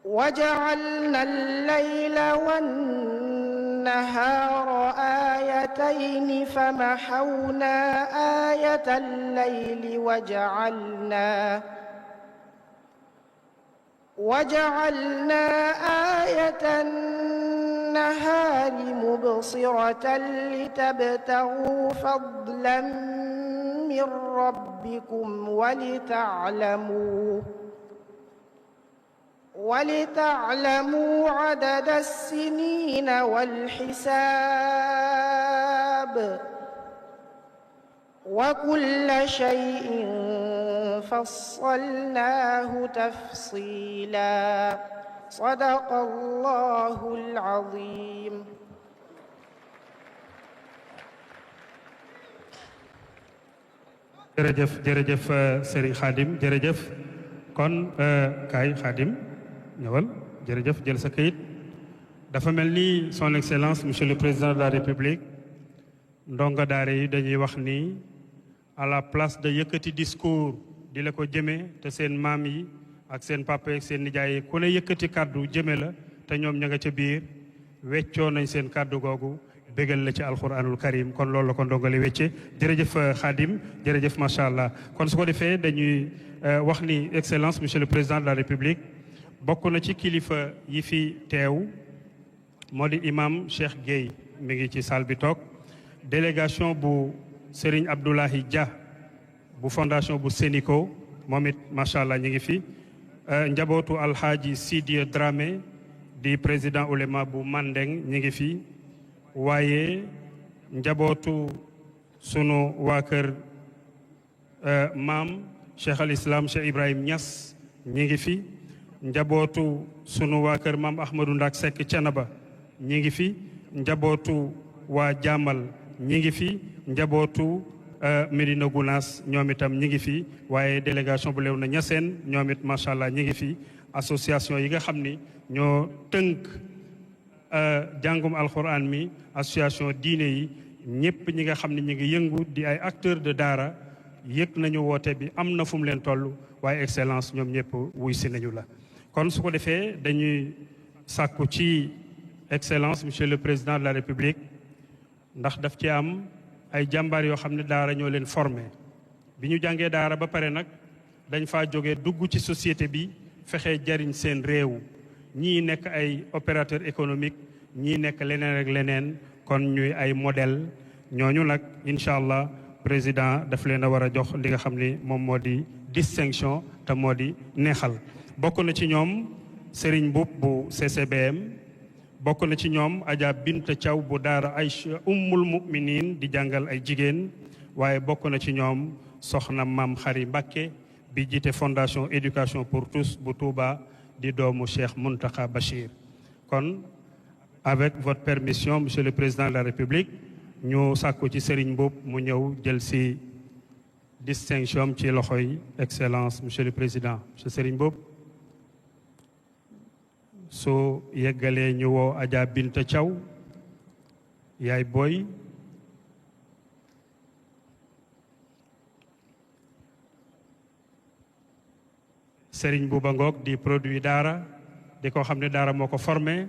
وجعلنا الليل والنهار آيتين فمحونا آية الليل وجعلنا آية النهار مبصرة لتبتغوا فضلا من ربكم ولتعلموا عدد السنين والحساب وكل شيء فصلناه تفصيلا صدق الله العظيم jërëjëf Serigne Khadim jërëjëf kon kaay Khadim ñëwal jërëjëf jël sa kayit dafa mel ni son excellence monsieur le président de la république ndonga daare yi dañuy wax ni à la place de yëkkati discours di la ko jëmee te seen maam yi ak seen papa yi ak seen nijaay yi ku ne yëkkati kàddu jëme la te ñoom ña nga ca biir weccoo nañ seen kàddu googu bégal la ci alquranul karim kon loolu la ko ndongali wecce jërëjëf Khadim jërëjëf macha allah kon su ko defee dañuy wax ni excellence monsieur le président de la république bokk na ci kilifa yi fi teew moo di imam Cheikh Gueye mi ngi ci salle bi toog délégation bu Serigne Abdoulahi Dia bu fondation bu Sénico moom it macha allah ñu ngi fi njabootu alhaaji Sidia Dramé di président ulema bu Mandeng ñu ngi fi waaye njabootu sunu waa kër maam Cheikh al Islam Cheikh Ibrahim Niass ñi ngi fi njabootu sunu waa kër maam Ahmadou Ndak Seck Thiénaba ñi ngi fi njabootu waa Jaamal ñi ngi fi njabootu Médina Gounass ñoom itam ñi ngi fi waaye délégation bu Léona Niassène ñoom it macha allah ñi ngi fi association yi nga xam ni ñoo tënk jàngum alquran mi association diine yi ñëpp ñi nga xam ne ñi ngi yëngu di ay acteurs de daara yëg nañu woote bi am na fu mu leen toll waaye excellence ñoom ñëpp wuy si nañu la kon su ko defee dañuy sàkku ci excellence monsieur le président de la république ndax daf ci am ay jàmbaar yoo xam ne daara ñoo leen formé bi ñu jàngee daara ba pare nag dañ faa jógee dugg ci société bi fexe jariñ seen réew ñii nekk ay opérateur économique ñii nekk leneen ak leneen kon ñuy ay modèle ñooñu nag incha allah président daf leen a war a jox li nga xam ni moom moo di distinction te moo di neexal bokk na ci ñoom Serigne Mboup bu CCBM bokk na ci ñoom Adja Binta Thiaw bu daara Aïcha ummul muminin di jàngal ay jigéen waaye bokk na ci ñoom soxna Mam Xari Mbacké bi jiite fondation éducation pour tous bu Touba di doomu Cheikh Mountakha Bachir kon avec votre permission monsieur le président de la république ñu sàkku ci Serigne Mboup mu ñëw jël si distinction ci loxoy excellence monsieur le président monsieur Serigne Mboup su yeggalee ñu woo Adja Binta Thiaw yaay booy Serigne Bouba Ngok di produit daara di ko xam ne daara moo ko formé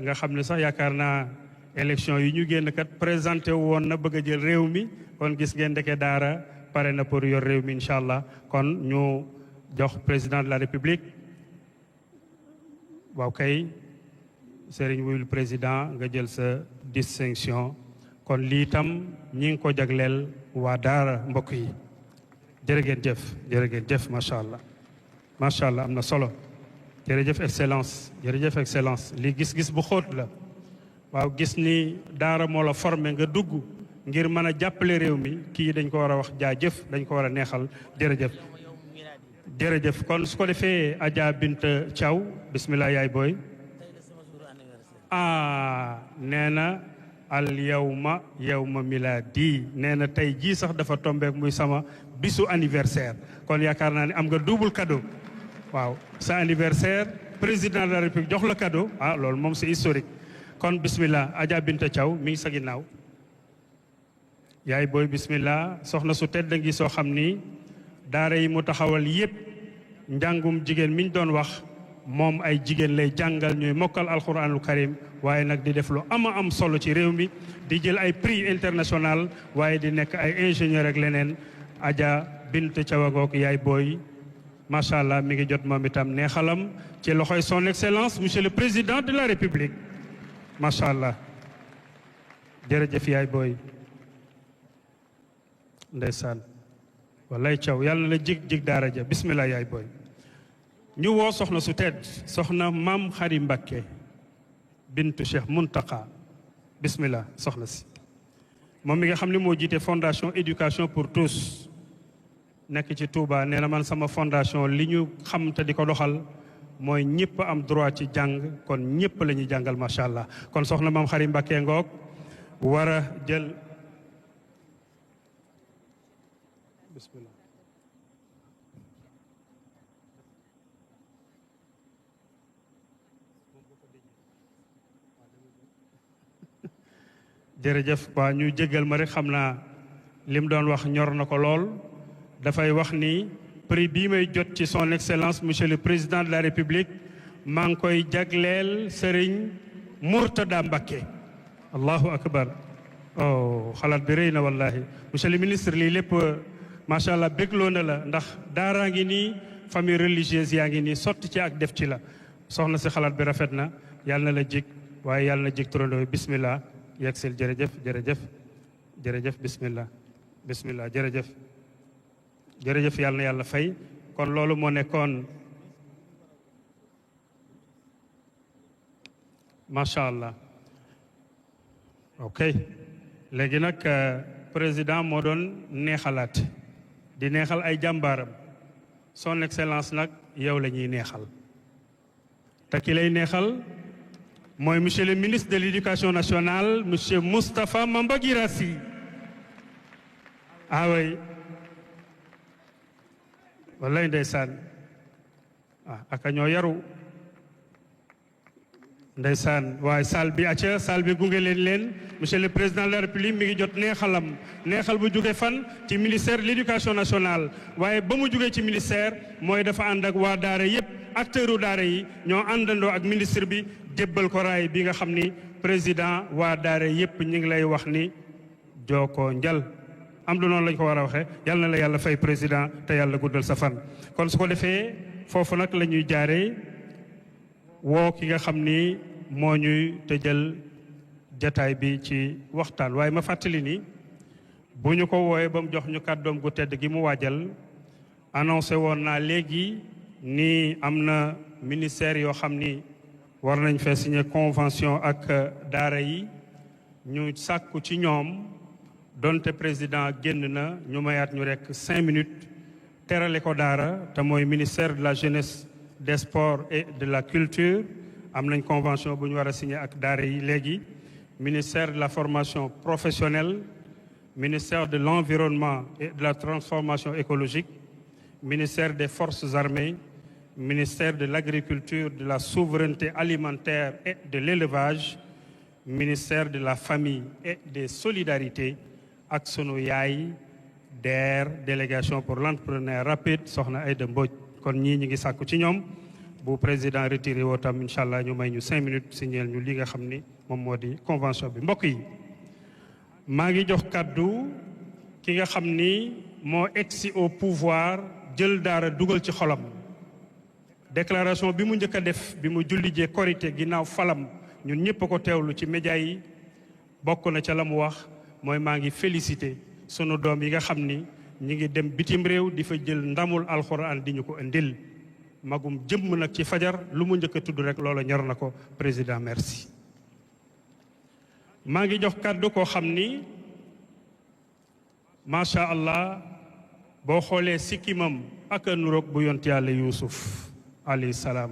nga xam ne sax yaakaar naa élection yi ñu génn kat présenté woon na bëgg a jël réew mi kon gis ngeen ndeke daara pare na pour yor réew mi incha allah kon ñu jox président de la république waaw kay Serigne wuyul président nga jël sa distinction kon lii tam ñi ngi ko jagleel waa daara mbokk yi jërë ngeen jëf macha allah am na solo jërëjëf excellence lii gis-gis bu xóot la waaw gis ni daara moo la formé nga dugg ngir mën a jàppale réew mi kii dañ ko war a wax jaajëf dañ ko war a neexal jërëjëf kon su ko defee Adja Binta Thiaw bismillah yaay booy nee na al yawma miladi nee na tey jii sax dafa tombeek muy sama bisu anniversaire kon yaakaar naa ne am nga double cadeau waaw sa anniversaire président de la république jox la cadeau loolu moom c'est historique kon bismillah Adja Binta Thiaw mi ngi sa ginnaaw yaay booy bismillah soxna su tedd ngi soo xam ni daara yi mu taxawal yépp njàngum jigéen mi ñu doon wax moom ay jigéen lay jàngal ñuy mokkal alxuraanul karim waaye nag di def lu am solo ci réew mi di jël ay prix international waaye di nekk ay ingénieur ak leneen Adja Binta Thiaw ngoog yaay booy macha allah mi ngi jot moom itam neexalam ci loxoy son excellence monsieur le président de la république macha allah jërëjëf yaay booy ndeysaan walay Thiaw yàlla na la jig daara ja bismillah yaay booy ñu woo soxna su tedd soxna maam Xari Mbakke bintu Cheikh Muntaka bismillah soxna si moom mi nga xam ne moo jiite fondation éducation pour tous nekk ci Touba nee na man sama fondation li ñu xam te di ko doxal mooy ñëpp am droit ci jàng kon ñëpp la ñuy jàngal macha allah kon soxna maam Xari Mbakke ngoog war a jël bismillah jërëjëf waa ñu jégal ma rek xam naa lim doon wax ñor na ko lool dafay wax ni prix bii may jot ci son excellence monsieur le président de la république maa ngi koy jagleel Serigne Mourtada Mbacké allahu akbar xalaat bi rëy na wallahi monsieur le ministre lii lépp macha allah bégloo na la ndax daaraa ngi nii famille religieuse yaa ngi nii sotti ci ak def ci la soxna si xalaat bi rafet na yàlla na la jig waaye yàlla na jig turandoo bismillah yegsil jërëjëf bismillah jërëjëf yàlla na yàlla fay kon loolu moo nekkoon macha allah ok léegi nag président moo doon neexalaat di neexal ay jàmbaaram son excellence nag yow la ñuy neexal te ki lay neexal mooy monsieur le ministre de l'éducation nationale monsieur Moustapha Mamba Guirassy oui wallaay ndeysaan aka ñoo yaru ndeysaan waaye salle bi gunge leen monsieur le président de la république mi ngi jot neexal bu jóge fan ci ministère de l'éducation nationale waaye ba mu jógee ci ministère mooy dafa ànd ak waa daara yépp acteuru daara yi ñoo àndandoo ak ministre bi jébbal ko raay bi nga xam ni président waa daara yépp ñu ngi lay wax ni jookoo njal am du noonu lañ ko war a waxee yàlla na la yàlla fay président te yàlla guddal sa fan kon su ko defee foofu nag la ñuy jaaree woo ki nga xam ni moo ñuy tëjal jataay bi ci waxtaan waaye ma fàttali ni bu ñu ko wooyee ba mu jox ñu kàddoom gu tedd gi mu waajal annoncé woon naa léegi ni am na ministère yoo xam ni war nañ fee signé convention ak daara yi ñu sàkku ci ñoom donte président génn na ñu mayaat ñu rekk 5 minutes terale ko daara te mooy ministère de la jeunesse des sports et de la culture am nañ convention bu ñu war a signé ak daara yi léegi ministère de la formation professionnelle ministère de l'environnement et de la transformation écologique ministère des forces armées ministère de l'agriculture, de la souveraineté alimentaire et de l'élevage ministère de la famille et des solidarités ak sunu yaay DER délégation pour l'entrepreneuriat rapide soxna Aïda Mbodj kon ñii ñi ngi sàkku ci ñoom bu président retiré woo tam incha allah ñu may ñu 5 minutes signeel ñu li nga xam ni moom moo di convention bi. mbokk yi maa ngi jox kàddu ki nga xam ni moo egsi au pouvoir jël daara dugal ci xolam. déclaration bi mu njëkk a def bi mu jullijee korité ginnaaw falam ñun ñëpp a ko teewlu ci média yi bokk na ca la mu wax mooy maa ngi félicité sunu doom yi nga xam ni ñi ngi dem bitim réew di fa jël ndamul alxuraan di ñu ko indil magum jëmm nag ci fajar lu mu njëkk a tudd rek loola ñor na ko président merci. maa ngi jox kàddu koo xam ni macha allah boo xoolee sikkimam ak a nuroog bu yont yàlla yuusuf alayhi salaam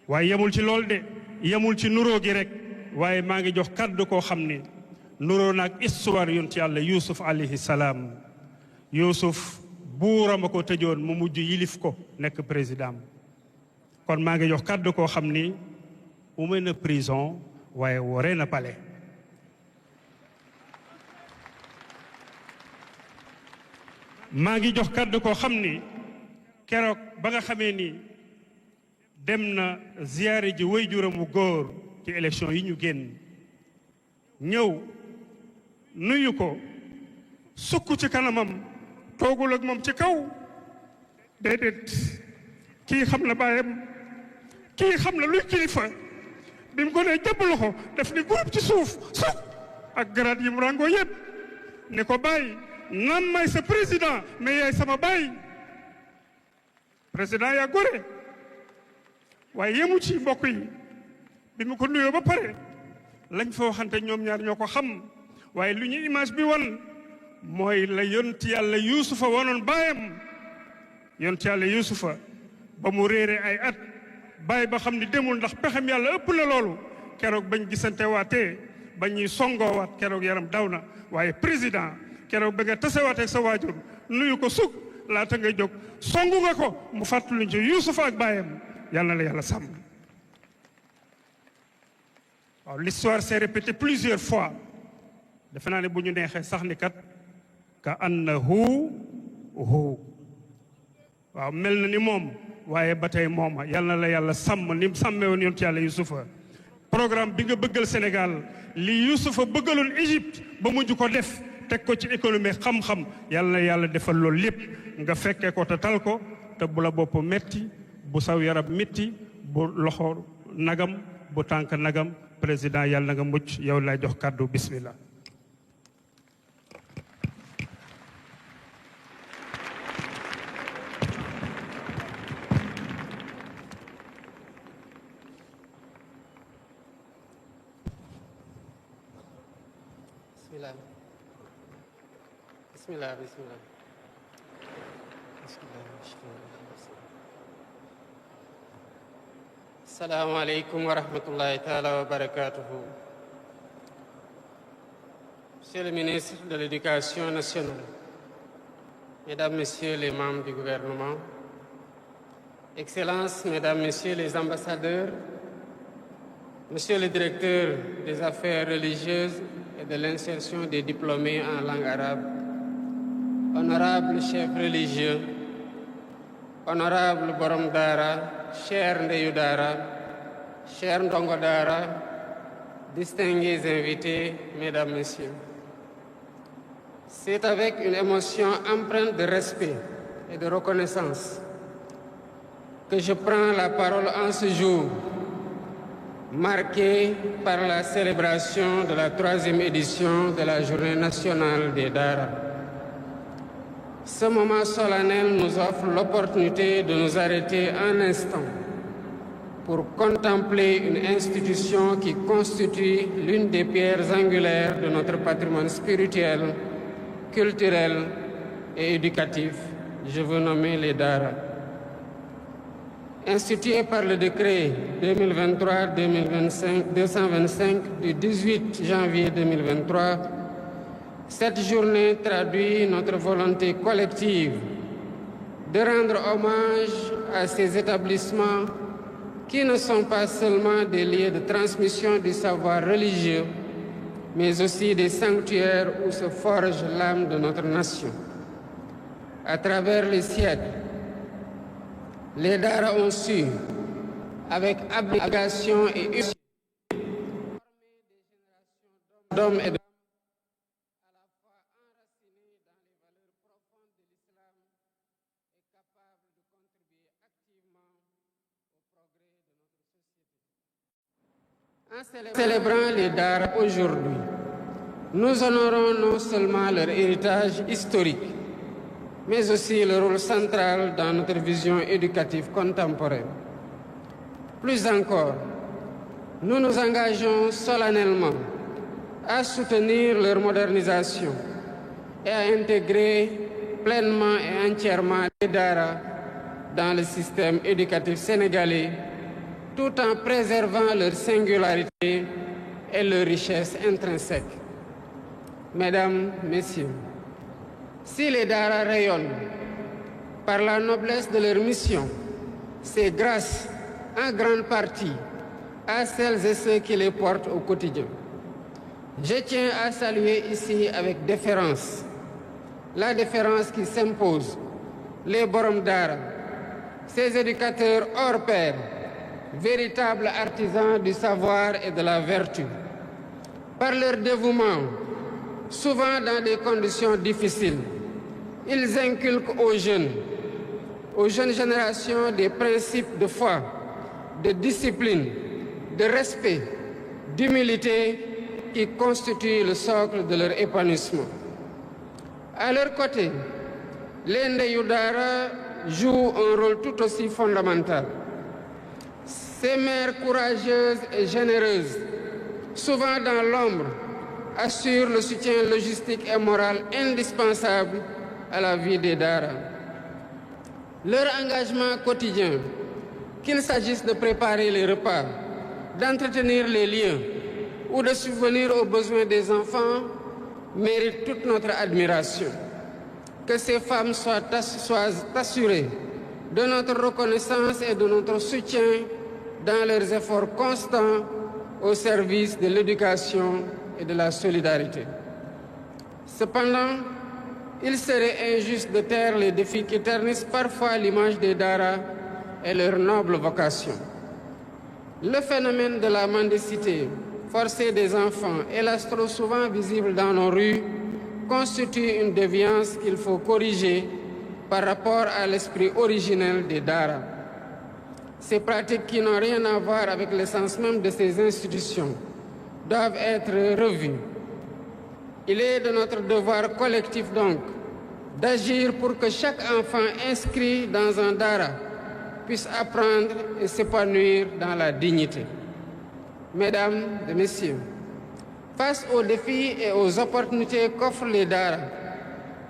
waaye yemul ci lool de yemul ci nuroo gi rek waaye maa ngi jox kàddu koo xam ni nuroo naag histoire yont yàlla yuusuf alayhi salaam yuusuf buuram a ko tëjoon mu mujj yilif ko nekk président kon maa ngi jox kàddu koo xam ni ume na prison waaye wore na palais maa ngi jox kàddu koo xam ni keroog ba nga xamee ni dem na ziyaare ji waajuram góor ci élection yi ñu génn ñëw nuyu ko sukk ci kanamam toogul ak moom ci kaw déedéet kii xam na baayam kii xam na luy kilifa bi mu ko nee jàpp loxo daf ni groupe ci suuf ak grade yi mu ràngoo yépp ne ko bàyyi naam may sa président mais yaay sama baay président yaa gore waaye yemu ci mbokk yi bi mu ko nuyoo ba pare lañ fa waxante ñoom ñaar ñoo ko xam waaye lu ñu image bi wan mooy la yonent yàlla yuusufa wanoon baayam yonent yàlla yuusufa ba mu réere ay at baay ba xam ni demul ndax pexem yàlla ëpp na loolu keroog bañ gisante waatee ba ñuy songoowaat keroog yaram daw na waaye président keroog ba nga tasewaatee sa waajur nuyu ko sug laata nga jóg songu nga ko mu fàttaliñ ci yuusufa ak baayam yàlla na la yàlla sàmm waaw l'histoire s'est répétée plusieurs fois defe naa ne bu ñu neexee sax ni kat ka annahu hu waaw mel na ni moom waaye ba tey mooma yàlla na la yàlla sàmm ni mu sàmmee woon yonent yàlla yusufa programme bi nga bëggal Sénégal li yusufa bëggaloon Égypte ba mujj ko def teg ko ci économie xam-xam yàlla na yàlla defal loolu lépp nga fekkee ko te tal ko te bu la bopp metti bu saw yaram metti bu loxo nagam bu tànk nagam président yàlla na nga mucc yow lay jox kàddu bismillah bismillah assalamu aleykum wa rahmatullahi taala wa barakatuhu. Monsieur le ministre de l'Éducation nationale, Mesdames, Messieurs les membres du gouvernement, Excellences, Mesdames, Messieurs les ambassadeurs, Monsieur le directeur des affaires religieuses et de l'insertion des diplômés en langue arabe, honorables chefs religieux, honorable Borom Dara, cher Ndeyu Dara, cher Ndongo Dara, distingués invités, Mesdames, Messieurs. C'est avec une émotion empreinte de respect et de reconnaissance que je prends la parole en ce jour, marqué par la célébration de la 3e édition de la Journée nationale des Dara. Ce moment solennel nous offre l'opportunité de nous arrêter un instant pour contempler une institution qui constitue l'une des pierres angulaires de notre patrimoine spirituel, culturel et éducatif. Je veux nommer les Dara. Instituée par le décret 2023-225 du 18 janvier 2023, cette journée traduit notre volonté collective de rendre hommage à ces établissements qui ne sont pas seulement des lieux de transmission du savoir religieux, mais aussi des sanctuaires où se forge l'âme de notre nation. à travers les siècles, les Daara ont su, avec abnégation et humilité, d'hommes et de femmes à la fois enracinés dans les valeurs profondes de l'islam et capables de contribuer activement au progrès de notre société. En célébrant les Daara aujourd'hui, nous honorons non seulement leur héritage historique, mais aussi le rôle central dans notre vision éducative contemporaine. Plus encore, nous nous engageons solennellement à soutenir leur modernisation et à intégrer pleinement et entièrement les Daara dans le système éducatif sénégalais, tout en préservant leur singularité et leur richesse intrinsèque. Mesdames, Messieurs, si les Daara rayonnent par la noblesse de leur mission, c'est grâce en grande partie à celles et ceux qui les portent au quotidien. Je tiens à saluer ici avec déférence, la déférence qui s'impose, les Borom Daara, ces éducateurs hors pair, véritables artisans du savoir et de la vertu. Par leur dévouement, souvent dans des conditions difficiles, ils inculquent aux jeunes générations des principes de foi, de discipline, de respect, d'humilité qui constituent le socle de leur épanouissement. À leur côté, les Ndeyu Daara jouent un rôle tout aussi fondamental. Ces mères courageuses et généreuses, souvent dans l'ombre, assurent le soutien logistique et moral indispensable à la vie des Daara. Leur engagement quotidien, qu'il s'agisse de préparer les repas, d'entretenir les lieux ou de subvenir aux besoins des enfants, mérite toute notre admiration. Que ces femmes soient assurées de notre reconnaissance et de notre soutien dans leurs efforts constants au service de l'éducation et de la solidarité. Cependant, il serait injuste de taire les défis qui ternissent parfois l'image des Daara et leur noble vocation. Le phénomène de la mendicité forcée des enfants, hélas trop souvent visible dans nos rues, constitue une déviance qu'il faut corriger par rapport à l'esprit originel des Daara. Ces pratiques qui n'ont rien à voir avec l'essence même de ces institutions doivent être revues. Il est de notre devoir collectif donc d'agir pour que chaque enfant inscrit dans un Daara puisse apprendre et s'épanouir dans la dignité. Mesdames et Messieurs, face aux défis et aux opportunités qu'offrent les Daara,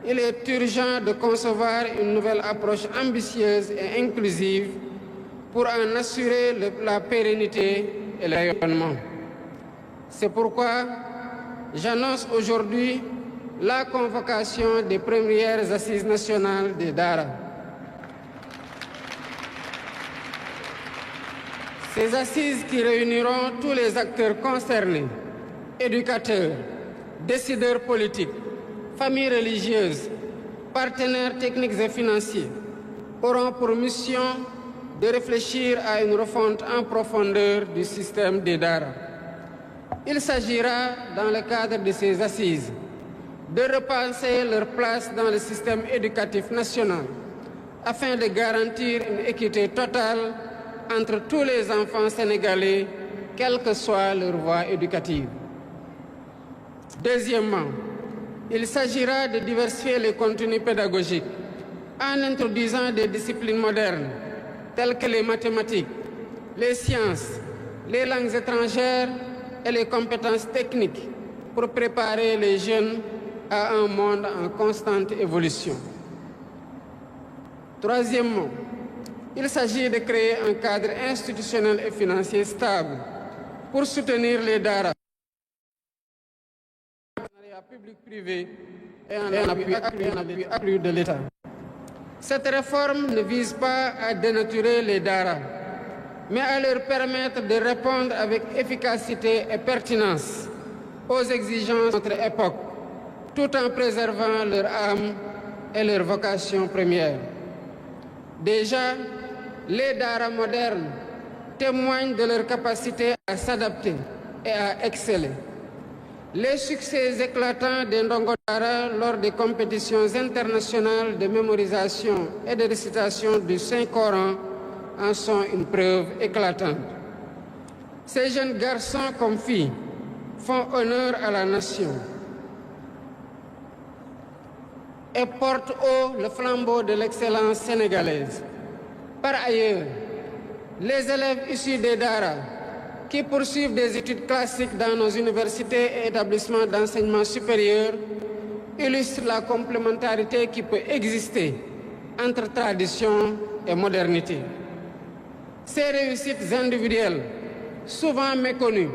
il est urgent de concevoir une nouvelle approche ambitieuse et inclusive pour en assurer la pérennité et le rayonnement. C'est pourquoi j'annonce aujourd'hui la convocation des premières assises nationales des Daara. Ces assises qui réuniront tous les acteurs concernés, éducateurs, décideurs politiques, familles religieuses, partenaires techniques et financiers, auront pour mission de réfléchir à une refonte en profondeur du système des Daara. Il s'agira, dans le cadre de ces assises, de repenser leur place dans le système éducatif national afin de garantir une équité totale entre tous les enfants sénégalais, quelle que soit leur voie éducative. Deuxièmement, il s'agira de diversifier les contenus pédagogiques en introduisant des disciplines modernes telles que les mathématiques, les sciences, les langues étrangères et les compétences techniques pour préparer les jeunes à un monde en constante évolution. Troisièmement, il s'agit de créer un cadre institutionnel et financier stable pour soutenir les Daara, public-privé et en appui de l'État. Cette réforme ne vise pas à dénaturer les Daara, mais à leur permettre de répondre avec efficacité et pertinence aux exigences de notre époque, tout en préservant leur âme est leur vocation première. Déjà, les daara modernes témoignent de leur capacité à s'adapter et à exceller. Les succès éclatants des ndongo daara lors des compétitions internationales de mémorisation et de récitation du Saint-Coran en sont une preuve éclatante. Ces jeunes garçons comme filles font honneur à la nation et portent haut le flambeau de l'excellence sénégalaise. Par ailleurs, les élèves issus des daara qui poursuivent des études classiques dans nos universités et établissements d'enseignement supérieur illustrent la complémentarité qui peut exister entre tradition et modernité. Ces réussites individuelles, souvent méconnues,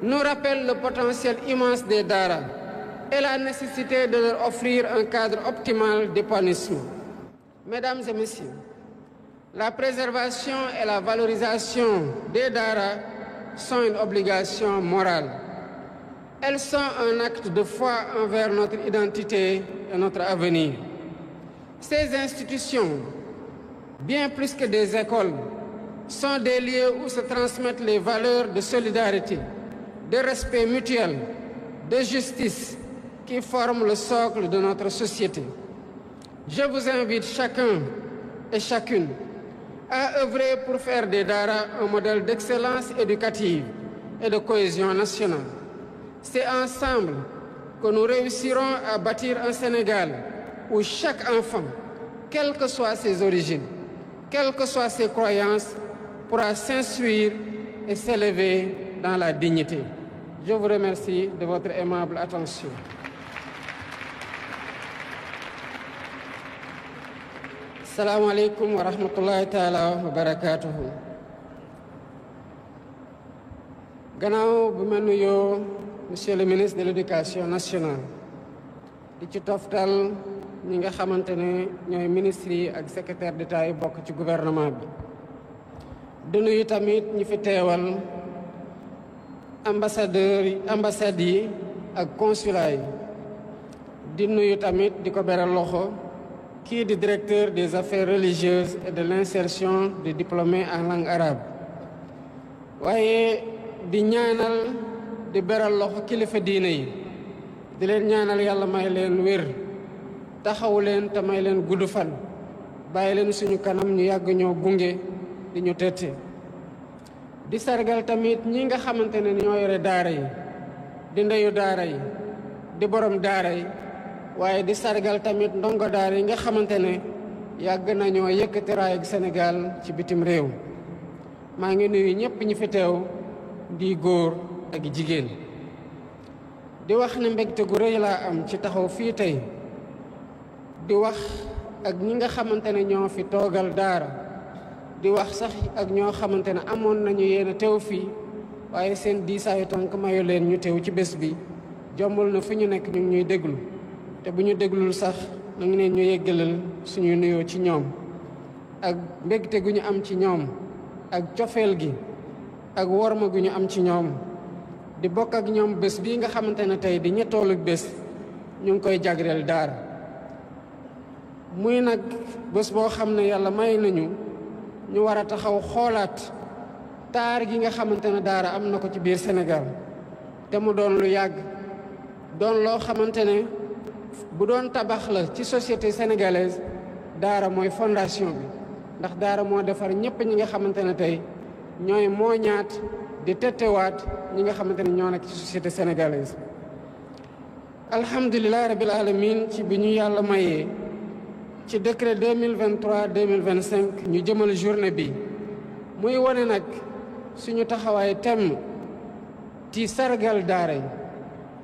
nous rappellent le potentiel immense des daara et la nécessité de leur offrir un cadre optimal d'épanouissement. Mesdames et messieurs, la préservation et la valorisation des daara sont une obligation morale. Elles sont un acte de foi envers notre identité et notre avenir. Ces institutions, bien plus que des écoles, sont des lieux où se transmettent les valeurs de solidarité, de respect mutuel, de justice qui forment le socle de notre société. Je vous invite chacun et chacune à œuvrer pour faire des daara un modèle d'excellence éducative et de cohésion nationale. C'est ensemble que nous réussirons à bâtir un Sénégal où chaque enfant, quelles que soient ses origines, quelles que soient ses croyances, pourra s'instruire et s'élever dans la dignité. Je vous remercie de votre aimable attention. Assalamu alaikum wa rahmatullahi ta'ala wa barakatuhu. Gannaaw bu ma nuyoo monsieur le ministre de l'éducation nationale di ci toftal ñi nga xamante ne ñooy ministres yi ak secrétaire d'État yi bokk ci gouvernement bi. di nuyu tamit ñi fi teewal ambassades yi ak consulat yi. di nuyu tamit di ko beral loxo kii di directeur des affaires religieuses et de l'insertion des diplômés en langue arabe. waaye di ñaanal di beral loxo kilifa diine yi di leen ñaanal yàlla may leen wér taxawu leen te may leen gudd fan bàyyi leen suñu kanam ñu yàgg ñoo gunge di ñu tette. di sargal tamit ñi nga xamante ne ñoo yore daara yi di ndeyu daara yi di borom daara yi waaye di sargal tamit ndongo daara yi nga xamante ne yàgg nañoo yëkkati raay ak Sénégal ci bitim réew. maa ngi nuyu ñëpp ñi fi teew di góor ak jigéen. di wax ne mbégte gu rëy laa am ci taxaw fii tey di wax ak ñi nga xamante ne ñoo fi toogal daara di wax sax ak ñoo xamante ne amoon nañu yéen a teew fii waaye seen diisaayu tànk mayu leen ñu teew ci bés bi jombul na fi ñu nekk ñu ngi ñuy déglu te bu ñu déglul sax na ngi leen ñu yeggalal suñuy nuyoo ci ñoom ak mbégte gu ñu am ci ñoom ak cofeel gi ak worma gu ñu am ci ñoom di bokk ak ñoom bés bii nga xamante ne tey di ñettoolu bés ñu ngi koy jagleel daara muy nag bés boo xam ne yàlla may nañu ñu war a taxaw xoolaat taar gi nga xamante ne daara am na ko ci biir Sénégal te mu doon lu yàgg doon loo xamante ne bu doon tabax la ci société sénégalaise daara mooy fondation bi ndax daara moo defar ñëpp ñi nga xamante ne tey ñooy mooñaat di tettewaat ñi nga xamante ne ñoo nekk ci société sénégalaise. alhamdulilah rabil alamin ci bi ñu yàlla mayee ci décret 2023-2025 ñu jëmal journée bi muy wane nag suñu taxawaay temm ci sargal daara yi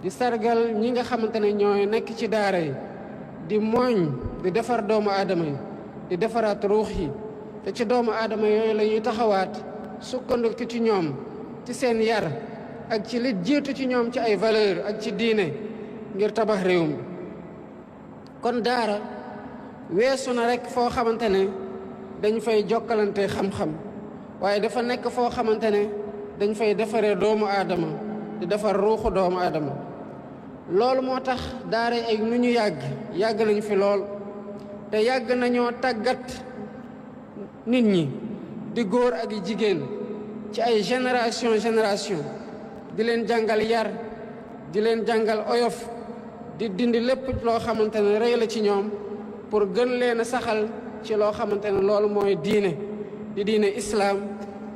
di sargal ñi nga xamante ne ñooy nekk ci daara yi di mooñ di defar doomu aadama yi di defaraat ruux yi te ci doomu aadama yooyu la ñuy taxawaat sukkandiku ci ñoom ci seen yar ak ci li jiitu ci ñoom ci ay valeur ak ci diine ngir tabax réew mi. kon daara weesu na rekk foo xamante ne dañ fay jokkalante xam-xam waaye dafa nekk foo xamante ne dañ fay defaree doomu aadama di defar ruuxu doomu aadama. loolu moo tax daara ay nu ñu yàgg nañu fi lool te yàgg nañoo tàggat nit ñi di góor ak jigéen ci ay génération di leen jàngal yar di leen jàngal oyof di dindi lépp loo xamante ne rëy la ci ñoom pour gën leen a saxal ci loo xamante ne loolu mooy diine di diine islaam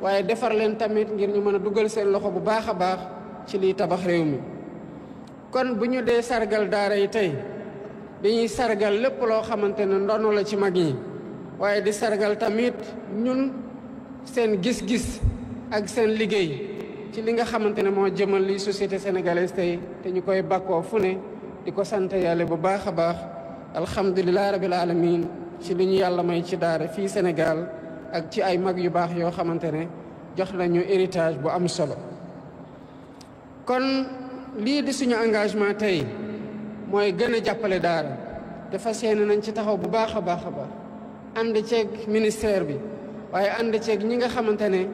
waaye defar leen tamit ngir ñu mën a dugal seen loxo bu baax a baax ci liy tabax réew mi. kon bu ñu dee sargal daara yi tey dañuy sargal lépp loo xamante ne ndono la ci mag ñi waaye di sargal tamit ñun seen gis-gis ak seen liggéey ci li nga xamante ne moo jëmal li société sénégalaise tey te ñu koy bakkoo fu ne di ko sant yàlla bu baax a baax alhamdulilah rabil alamin ci li ñu yàlla may ci daara fii Sénégal ak ci ay mag yu baax yoo xamante ne jox nañu héritage bu am solo. kon lii di suñu engagement tey mooy gën a jàppale daara te fas yéene nañ ci taxaw bu baax a baax a baax ànd ceeg ministère bi waaye ànd ceeg ñi nga xamante ne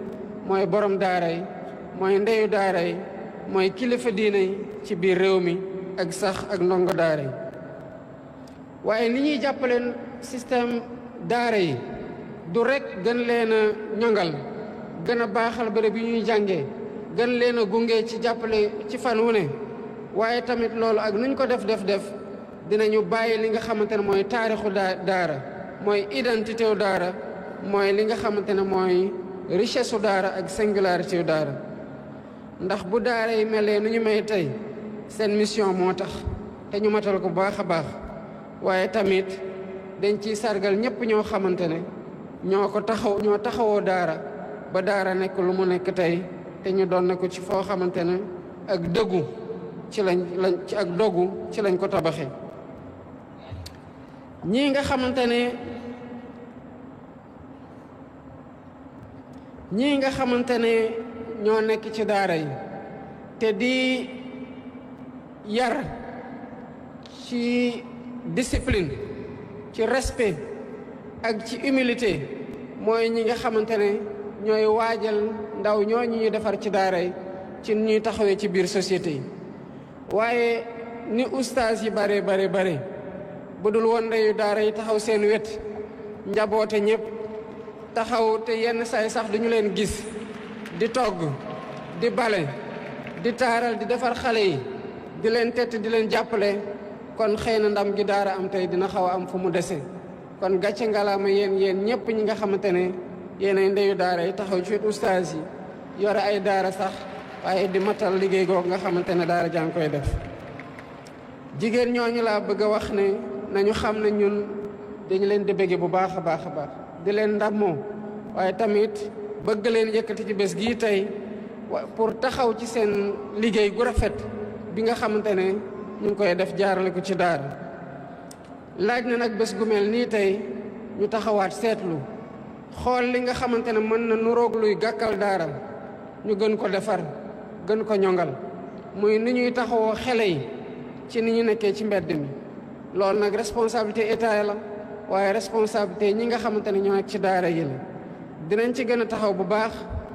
mooy borom daara yi mooy ndeyu daara yi mooy kilifa diine yi ci biir réew mi ak sax ak ndongo daara yi. waaye ni ñuy jàppale système daara yi du rek gën leen a ñongal gën a baaxal bërëb yi ñuy jàngee gën leen a gunge ci jàppale ci fan wu ne waaye tamit loolu ak nuñ ko def dinañu bàyyi li nga xamante ne mooy taarixu daara mooy identité wu daara mooy li nga xamante ne mooy richesse u daara ak singularité wu daara ndax bu daara yi melee nu ñu may tey seen mission moo tax te ñu matal ko bu baax a baax waaye tamit dañ ciy sargal ñëpp ñoo xamante ne ñoo taxawoo daara ba daara nekk lu mu nekk tey te ñu doon na ko ci foo xamante ne ak dëggu ci ak dogu ci lañ ko tabaxee. ñii nga xamante ne ñoo nekk ci daara yi te di yar ci discipline ci respect ak ci humilité mooy ñi nga xamante ne ñooy waajal ndaw ñooñu ñuy defar ci daara yi ci ñuy taxawee ci biir société yi. waaye ni ustaas yi bare bu dul woon ndeyu daara yi taxaw seen wet njaboote ñëpp taxaw te yenn saay sax duñu leen gis di togg di bale di taaral di defar xale yi di leen tett di leen jàppale kon xëy na ndam gi daara am tey dina xaw a am fu mu dese. kon gàcce ngalaama yéen ñëpp ñi nga xamante ne yéenay ndeyu daara yi taxaw ci wet ustaas yi yore ay daara sax waaye di matal liggéey googu nga xamante ne daara jàng koy def. jigéen ñooñu laa bëgg a wax ne nañu xam ne ñun dañu leen di bëgge bu baax a baax di leen ndammoo waaye tamit bëgg leen yëkkati ci bés gii tey pour taxaw ci seen liggéey gu rafet bi nga xamante ne ñu ngi koy def jaarale ko ci daara. laaj na nag bés gu mel nii tey ñu taxawaat seetlu xool li nga xamante ne mën na nuroog luy gàkkal daara ñu gën ko defar gën ko ñongal muy ni ñuy taxawoo xele yi ci ni ñu nekkee ci mbedd mi. loolu nag responsabilité état la waaye responsabilité ñi nga xamante ne ñoo nekk ci daara yi la dinañ ci gën a taxaw bu baax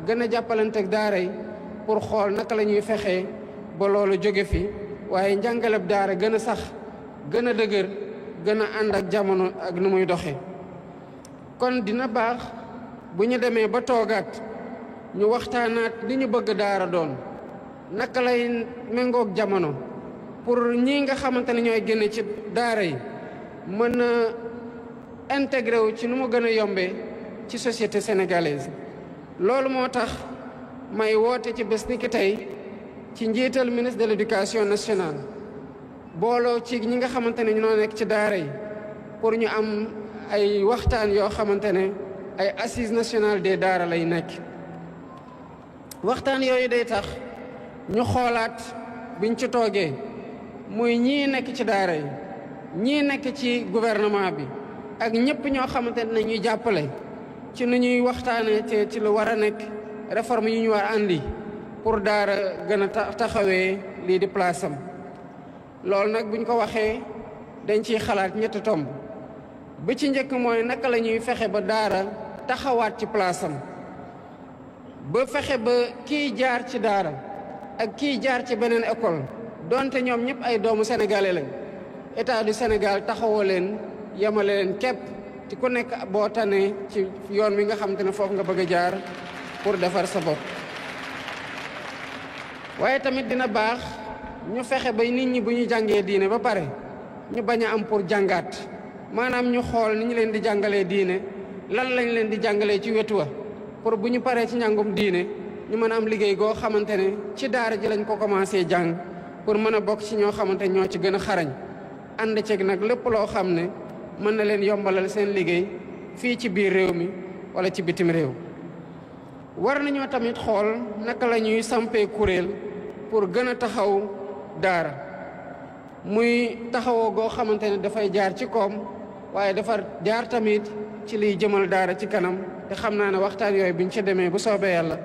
gën a jàppalanteeg daara yi pour xool naka la ñuy fexee ba loolu jóge fi waaye njàngaleb daara gën a sax gën a dëgër gën a ànd ak jamono ak nu muy doxee. kon dina baax bu ñu demee ba toogaat ñu waxtaanaat li ñu bëgg daara doon naka lay méngoog jamono pour ñii nga xamante ne ñooy génne ci daara yi mën a intégré wu ci nu mu gën a yombee ci société sénégalaise. loolu moo tax may woote ci bés ni ki tey ci njiital ministre de l'éducation nationale booloo ci ñi nga xamante ne ñoo nekk ci daara yi pour ñu am ay waxtaan yoo xamante ne ay assises nationales des daara lay nekk. waxtaan yooyu day tax ñu xoolaat biñ ci toogee muy ñii nekk ci daara yi ñii nekk ci gouvernement bi ak ñëpp ñoo xamante ne ñuy jàppale ci nu ñuy waxtaanee te ci lu war a nekk réforme yi ñu war a andi pour daara gën a taxawee lii di place am. loolu nag buñ ko waxee dañ ciy xalaat ñetti tomb bi ci njëkk mooy naka la ñuy fexe ba daara taxawaat ci place am ba fexe ba kiy jaar ci daara ak kiy jaar ci beneen école donte ñoom ñëpp ay doomu sénégalais lañ état du Sénégal taxawoo leen yemale leen képp ci ku nekk boo tanee ci yoon wi nga xamante ne foofu nga bëgg a jaar pour defar sa bopp. waaye tamit dina baax ñu fexe ba nit ñi bu ñu jàngee diine ba pare ñu bañ a am pour jàngaat maanaam ñu xool ni ñu leen di jàngalee diine lan lañ leen di jàngalee ci wetu wa pour bu ñu paree ci njàngum diine ñu mën a am liggéey goo xamante ne ci daara ji lañ ko commencé jàng pour mën a bokk ci ñoo xamante ñoo ci gën a xarañ ànd ceeg nag lépp loo xam ne mën na leen yombalal seen liggéey fii ci biir réew mi wala ci bitim réew. war nañoo tamit xool naka la ñuy sampee kuréel pour gën a taxaw daara muy taxawoo goo xamante ne dafay jaar ci koom waaye dafa jaar tamit ci liy jëmal daara ci kanam te xam naa ne waxtaan yooyu biñ ca demee bu soobee yàlla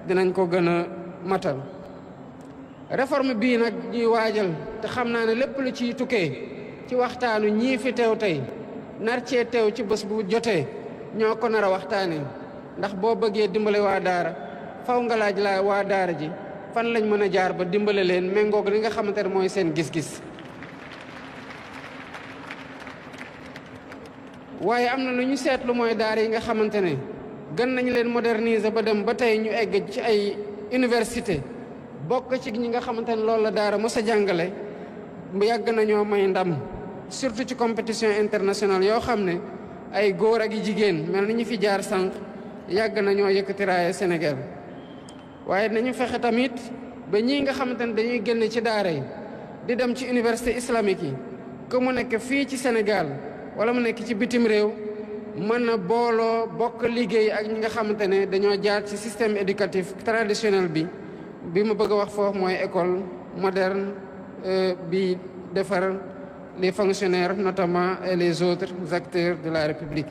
dinañ ko gën a matal. réforme bii nag ñuy waajal te xam naa ne lépp lu ciy tukkee ci waxtaanu ñii fi teew tey nar cee teew ci bés bu jotee ñoo ko nar a waxtaanee ndax boo bëggee dimbale waa daara faw nga laaj la waa daara ji fan lañ mën a jaar ba dimbale leen méngoog li nga xamante ne mooy seen gis-gis. waaye am na lu ñu seetlu mooy daara yi nga xamante ne gën nañ leen moderniser ba dem ba tey ñu egg ci ay université bokk ci ñi nga xamante ne loolu la daara mos a jàngale yàgg nañoo may ndam surtout ci compétition internationale yoo xam ne ay góor ak i jigéen mel ni ñu fi jaar sànq yàgg nañoo yëkkati raaya Sénégal. waaye nañu fexe tamit ba ñii nga xamante ne dañuy génn ci daara yi di dem ci université islamique yi que mu nekk fii ci Sénégal wala mu nekk ci bitim réew mën na booloo bokk liggéey ak ñi nga xamante ne dañoo jaar ci système éducatif traditionnel bi ma bëgg a wax foofu mooy école moderne bi defar les fonctionnaires notamment et les autres acteurs de la République.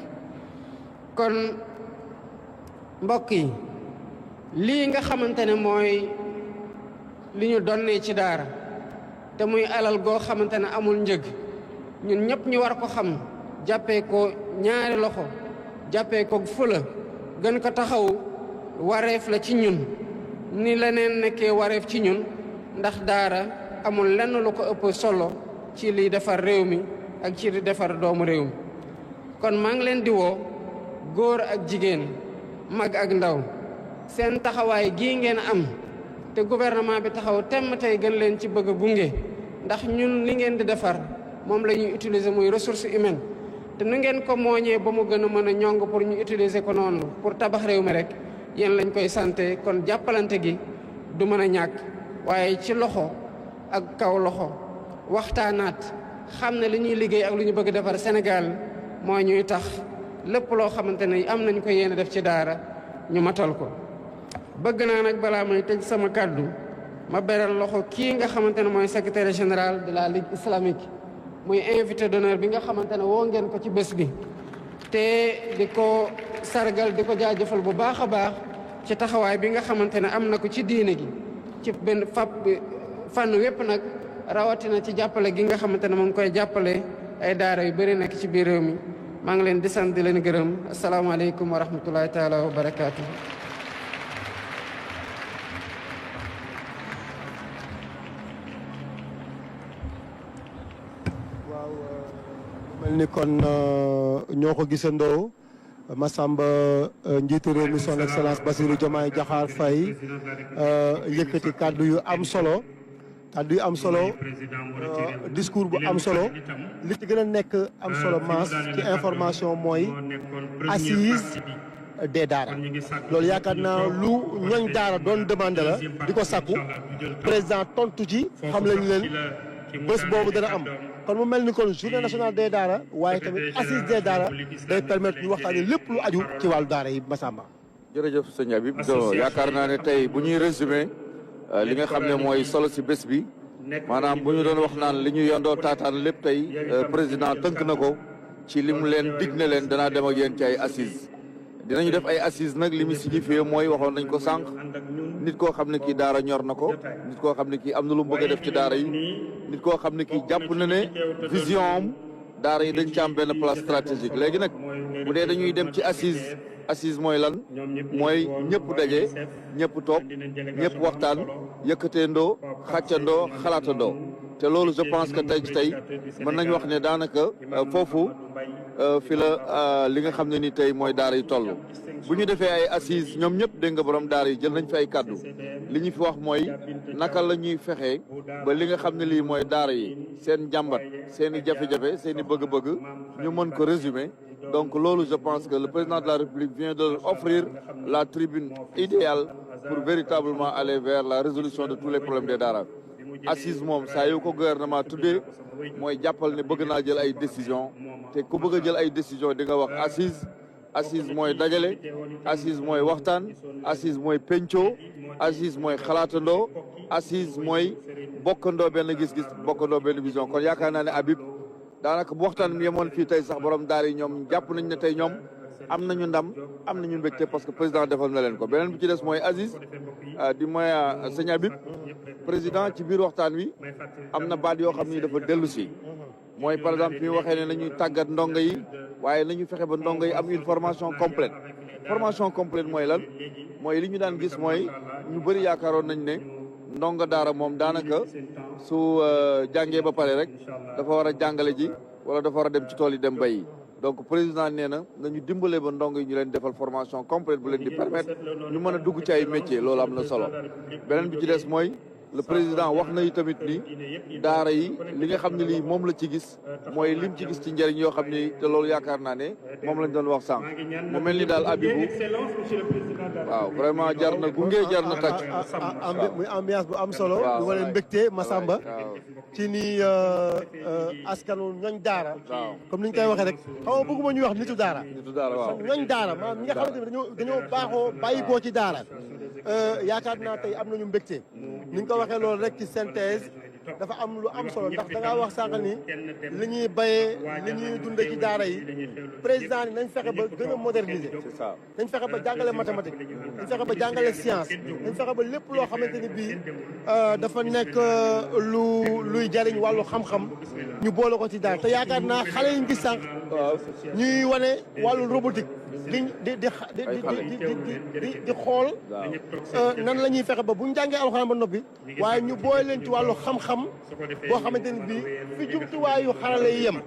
kon mbokk yi lii nga xamante ne mooy li ñu donnee ci daara te muy alal goo xamante ne amul njëg ñun ñëpp ñu war ko xam jàppee ko ñaari loxo jàppee ko fula gën ko taxaw wareef la ci ñun ni leneen nekkee wareef ci ñun ndax daara amul lenn lu ko ëpp solo ci liy defar réew mi ak ci li defar doomu réew mi. kon maa ngi leen di woo góor ak jigéen mag ak ndaw seen taxawaay gii ngeen am te gouvernement bi taxaw temm tey gën leen ci bëgg a gunge ndax ñun li ngeen di defar moom la ñuy utiliser muy ressource humaine te nu ngeen ko mooñee ba mu gën a mën a ñong pour ñu utiliser ko noonu pour tabax réew mi rek yéen lañ koy santé kon jàppalante gi du mën a ñàkk waaye ci loxo ak kaw loxo waxtaanaat xam ne li ñuy liggéey ak lu ñu bëgg defar Sénégal moo ñuy tax lépp loo xamante ne am nañ ko yéen def ci daara ñu matal ko. bëgg naa nag balaa may tëj sama kàddu ma beral loxo kii nga xamante ne mooy secrétaire général de la Ligue islamique muy invité d'honneur bi nga xamante ne woo ngeen ko ci bés bi te di ko sargal di ko jaajëfal bu baax a baax ci taxawaay bi nga xamante ne am na ko ci diine gi ci benn fànn wépp nag rawatina ci jàppale gi nga xamante ne mu ngi koy jàppale ay daara yu bëri nekk ci biir réew mi maa ngi leen di sant di leen gërëm asalaamaaleykum wa rahmatullahi taala wa barakaatu. mel ni kon ñoo ko gisandoo Massamba njiitu réew mi son excellence Bassirou Diomaye Diakhar Faye yëkkati kàddu yu am solo discours bu am solo li ci gën a nekk am solo maas ci information mooy assise des daara loolu yaakaar naa lu ñooñ daara doon demandé la di ko sakku président tontu ci xam lañu leen bés boobu dana am kon mu mel ni kon journée nationale des daara waaye tamit assise des daara day permettre ñu waxtaanee lépp lu aju ci wàllu daara yi Massamba. jërëjëf sëñ Habib yaakaar naa ne tey bu ñuy résumé li nga xam ne mooy solo si bés bi maanaam bu ñu doon wax naan li ñu yondoo taataan lépp tey président tënk na ko ci li mu leen dig ne leen danaa dem ak yéen ci ay assises dinañu def ay assises nag li mu signifié mooy waxoon nañ ko sànq nit koo xam ne kii daara ñor na ko nit koo xam ne kii am na lu mu bëgg a def ci daara yi nit koo xam ne kii jàpp na ne vision am daara yi dañ ci am benn place stratégique léegi nag bu dee dañuy dem ci assise mooy lan mooy ñëpp daje ñëpp toog ñëpp waxtaan yëkkateendoo xàccandoo xalaatandoo te loolu je pense que tey mën nañu wax ne daanaka foofu fi la li nga xam ne ni tey mooy daara yi toll bu ñu defee ay assises ñoom ñëpp dégg nga borom daara yi jël nañ fi ay kaddu li ñu fi wax mooy naka la ñuy fexee ba li nga xam ne lii mooy daara yi seen jàmbat seen i jafe-jafe seen i bëgg-bëgg ñu mën ko résumer donc loolu je pense que le président de la République vient de leur offrir la tribune idéale pour véritablement aller vers la résolution de tous les problèmes des daara assise moom saa yu ko gouvernement tuddee mooy jàppal ne bëgg naa jël ay décision te ku bëgg a jël ay décision di nga wax assise mooy dajale assise mooy waxtaan assise mooy pencoo assise mooy xalaatandoo assise mooy bokkandoo benn gis-gis bokkandoo benn vision kon yaakaar naa ne Habib daanaka bu waxtaan mi yemoon fii tey sax borom daara yi ñoom jàpp nañ ne tey ñoom am nañu ndam am nañu mbégte parce que président defal na leen ko beneen bi ci des mooy Aziz di mooy sëñ Habib président ci biir waxtaan wi am na baat yoo xam ni dafa dellu si mooy par exemple fi mu waxee ne nañuy tàggat ndongo yi waaye nañu fexe ba ndongo yi am une formation complète mooy lan mooy li ñu daan gis mooy ñu bëri yaakaaroon nañ ne ndongo daara moom daanaka su jàngee ba pare rek dafa war a jàngale ji wala dafa war a dem ci tool yi dem bayi donc président nee na nañu dimbale ba ndongo yi ñu leen defal formation complète bu leen di permettre ñu mën a dugg ci ay métiers loolu am na solo beneen bi ci des mooy le président wax na tamit ni daara yi li nga xam ne lii moom la ci gis mooy lim ci gis ci njëriñ yoo xam ni te loolu yaakaar naa ne moom lañ doon wax sànq mu mel ni daal Habibou waaw vraiment jar na gunge jar na tàcc. muy ambiance bu am solo. lu wane mbégte Massamba. ci ni askanu ñooñ daara. comme ni ñu koy waxee rek xaw ma bëgguma ñuy wax nitu daara. waaw ñooñ daara maanaam ñi nga xamante ne dañoo baaxoo bàyyi koo ci daara. yaakaar naa tey am nañu mbégte. ni nga ko waxee loolu rek ci synthèse dafa am lu am solo ndax da ngaa wax sànq ni li ñuy bayee li ñuy dundee ci daara yi président ni nañ fexe ba gën a moderniser. nañ fexe ba jàngale mathématique nañ fexe ba jàngale science nañ fexe ba lépp loo xamante ni bii dafa nekk luy jariñ wàllu xam-xam ñu boole ko ci daara te yaakaar naa xale yi ñu gis sànq ñuy wane wàllu robotique di xool nan la ñuy fexe ba bu ñu jàngee alxuraan ba noppi waaye ñu boole leen ci wàllu xam-xam boo xamante ni bii fi jumtuwaayu xarale yi yem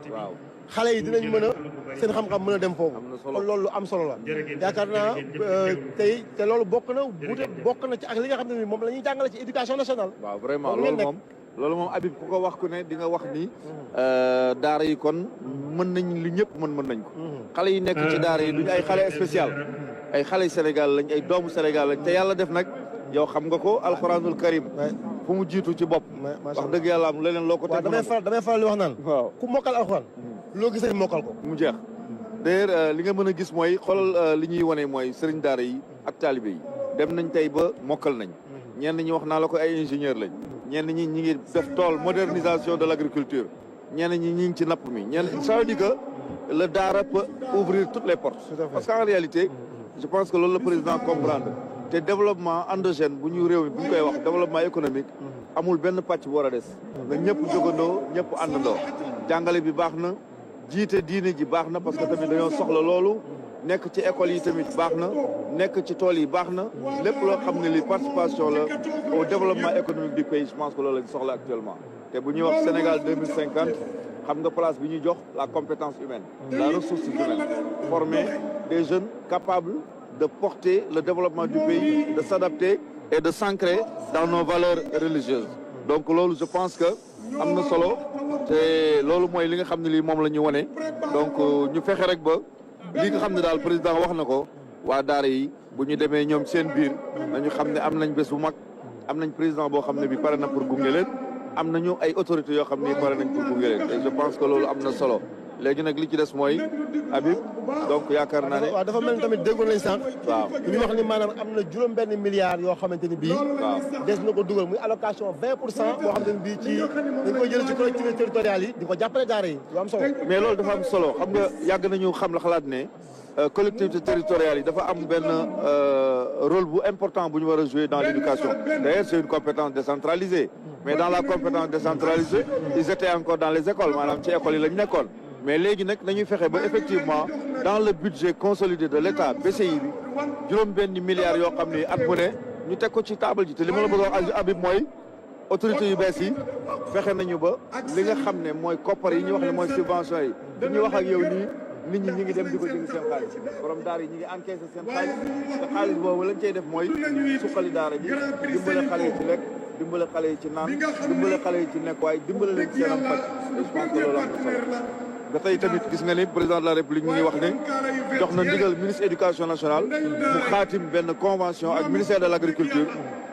xale yi dinañ mën a seen xam-xam mën a dem foofu kon loolu lu am solo la yaakaar naa tey te loolu bokk na ci ak li nga xam ne ni moom la ñuy jàngale ci éducation nationale waaw vraiment loolu moom Habib ku ko wax ku ne di nga wax ni daara yi kon mën nañ li ñëpp mën nañ ko xale yi nekk ci daara yi duñu ay xale spécial ay xale Sénégal lañ ay doomu Sénégal lañ te yàlla def nag yow xam nga ko alxuraanul karim fu mu jiitu ci bopp wax dëgg yàlla am leneen loo ko teg damay faral di wax naan waaw ku mokkal alxuraan loo gisee mokkal ko mu jeex d'ailleurs li nga mën a gis mooy xoolal li ñuy wane mooy sëriñ daara yi ak taalibe yi dem nañ tey ba mokkal nañ ñenn ñi wax naa la ko ay ingénieur lañ ñenn ñi ñi ngi def tool modernisation de l'agriculture ñenn ñi ñi ngi ci napp mi ça veut dire que le daara peut ouvrir toutes les portes parce qu'en réalité je pense que loolu la président comprendre te développement endogène bu ñu réew mi bu ñu koy wax développement économique amul benn pàcc bu war a des nga ñëpp jógandoo ñëpp àndandoo jàngale bi baax na jiite diine ji baax na parce que tamit dañoo soxla loolu nekk ci école yi tamit baax na nekk ci tool yi baax na lépp loo xam ne li participation la au développement économique du pays je pense que loolu lañ soxla actuellement te bu ñuy wax Sénégal 2050 xam nga place bi ñuy jox la compétence humaine la ressource humaine former des jeunes capables de porter le développement du pays de s'adapter et de s'ancrer dans nos valeurs religieuses donc loolu je pense que am na solo te loolu mooy li nga xam ne lii moom la ñu wane donc ñu fexe rek ba li nga xam ne daal président wax na ko waa daara yi bu ñu demee ñoom seen biir nañu xam ne am nañ bés bu mag am nañ président boo xam ne bi pare na pour gunge leen am nañu ay autorités yoo xam ne pare nañ pour gunge leen et je pense que loolu am na solo léegi nag li ci des mooy Habib donc yaakaar naa ne waaw dafa mel ni tamit déggoon nañ sànq waaw ñu wax ni maanaam am na juróom-benn milliards yoo xamante ni bii waaw des na ko dugal muy allocation 20% boo xamante ni bii ci dañ koy jël ci collectivités territoriales yi di ko jàppale daara yi lu am solo mais loolu dafa am solo xam nga yàgg nañu xam la xalaat ne collectivités territoriales yi dafa am benn rôle bu important bu ñu war a jouer dans l'éducation d'ailleurs c'est une compétence décentralisée mais dans la compétence décentralisée ils étaient encore dans les écoles maanaam ci écoles yi la ñu nekkoon mais léegi nag nañuy fexe ba effectivement dans le budget consolidé de l'État BCI bi juróom benn milliards yoo xam ne at mu ne ñu teg ko ci table ji te li ma la bëgg a wax Habib mooy autorités yu bees yi fexe nañu ba li nga xam ne mooy koppar yi ñuy wax ne mooy subvention yi di ñuy wax ak yow nii nit ñi ngi dem di ko jënd seen xaalis borom daara yi ñi ngi encaissé seen xaalis te xaalis boobu lañ cey def mooy suqali daara ji dimbale xale yi ci lekk dimbale xale yi ci naan dimbale xale yi ci nekkuwaay dimbale leen ci seen am faj je pense que loolu am na solo ba tey tamit gis nga ni président de la république mi ngi wax ne jox na ndigal ministre éducation nationale mu xaatim benn convention ak ministère de l' agriculture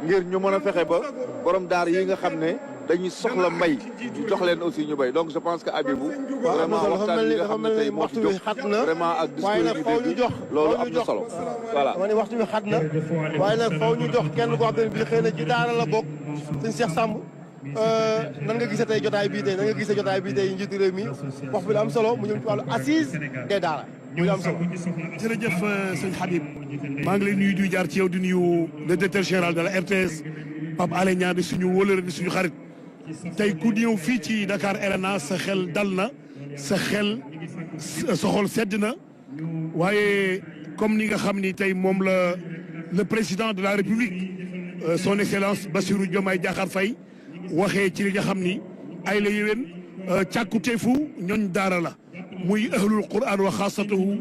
ngir ñu mën a fexe ba borom daara yi nga xam ne dañuy soxla mbay ñu jox leen aussi ñu bay donc je pense que Abibou vraiment waxtaan bi nga xam ne tey moo fi jóg vraiment ak disponibilité loolu am na solo voilà dama ne waxtu bi xat na waaye nag faw ñu jox kenn koo xam ne bii xëy na ci daara la bokk sëñ Cheikh Samb nan nga gisee tey jotaay bii tey nan nga gisee jotaay bii tey njiitu réew mi wax bi la am solo mu jëm ci wàllu assise des daara muy am solo. jërëjëf sëñ Habib maa ngi lay nuyu di jaar ci yow di nuyu le directeur général de la RTS Pape Alé Niang di suñu wóolare di suñu xarit tey ku ñëw fii ci Dakar Arena sa xel dal na sa xel sa xol sedd na waaye comme ni nga xam ni tey moom la le président de la République son excellence Bassirou Diomaye Diakhar Faye waxee ci li nga xam ni ay la yéwén càkkuteefu ñooñ daara la muy ahlul quran wa xaasatuhu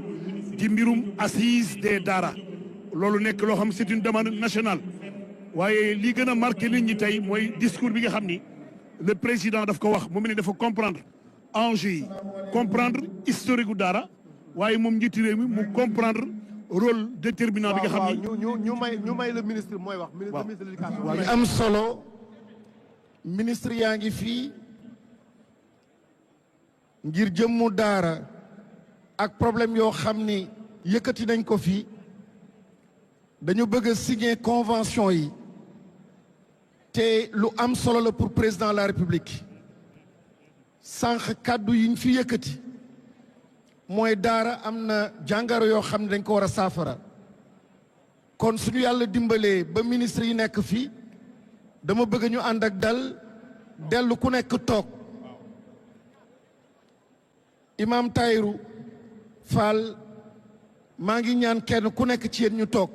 ci mbirum assise des daara loolu nekk loo xam c'est une demande nationale waaye li gën a marqué nit ñi tey mooy discours bi nga xam ni le président daf ko wax moom ne dafa comprendre enjeu yi comprendre historique gu daara waaye moom njiitu réew mi mu comprendre rôle déterminant bi nga xam ni ñu may le ministre mooy wax ministre de l'éducation waaw am solo ministre yaa ngi fii ngir jëmmu daara ak problème yoo xam ni yëkkati nañ ko fii dañu bëgg a signer convention yi te lu am solo la pour président de la république sànq kàddu yi ñu fi yëkkati mooy daara am na jàngaro yoo xam ne dañ ko war a saafara kon suñu yàlla dimbalee ba ministre yi nekk fii dama bëgg ñu ànd ak dal dellu ku nekk toog Imam Tahirou Fall maa ngi ñaan kenn ku nekk ci yéen ñu toog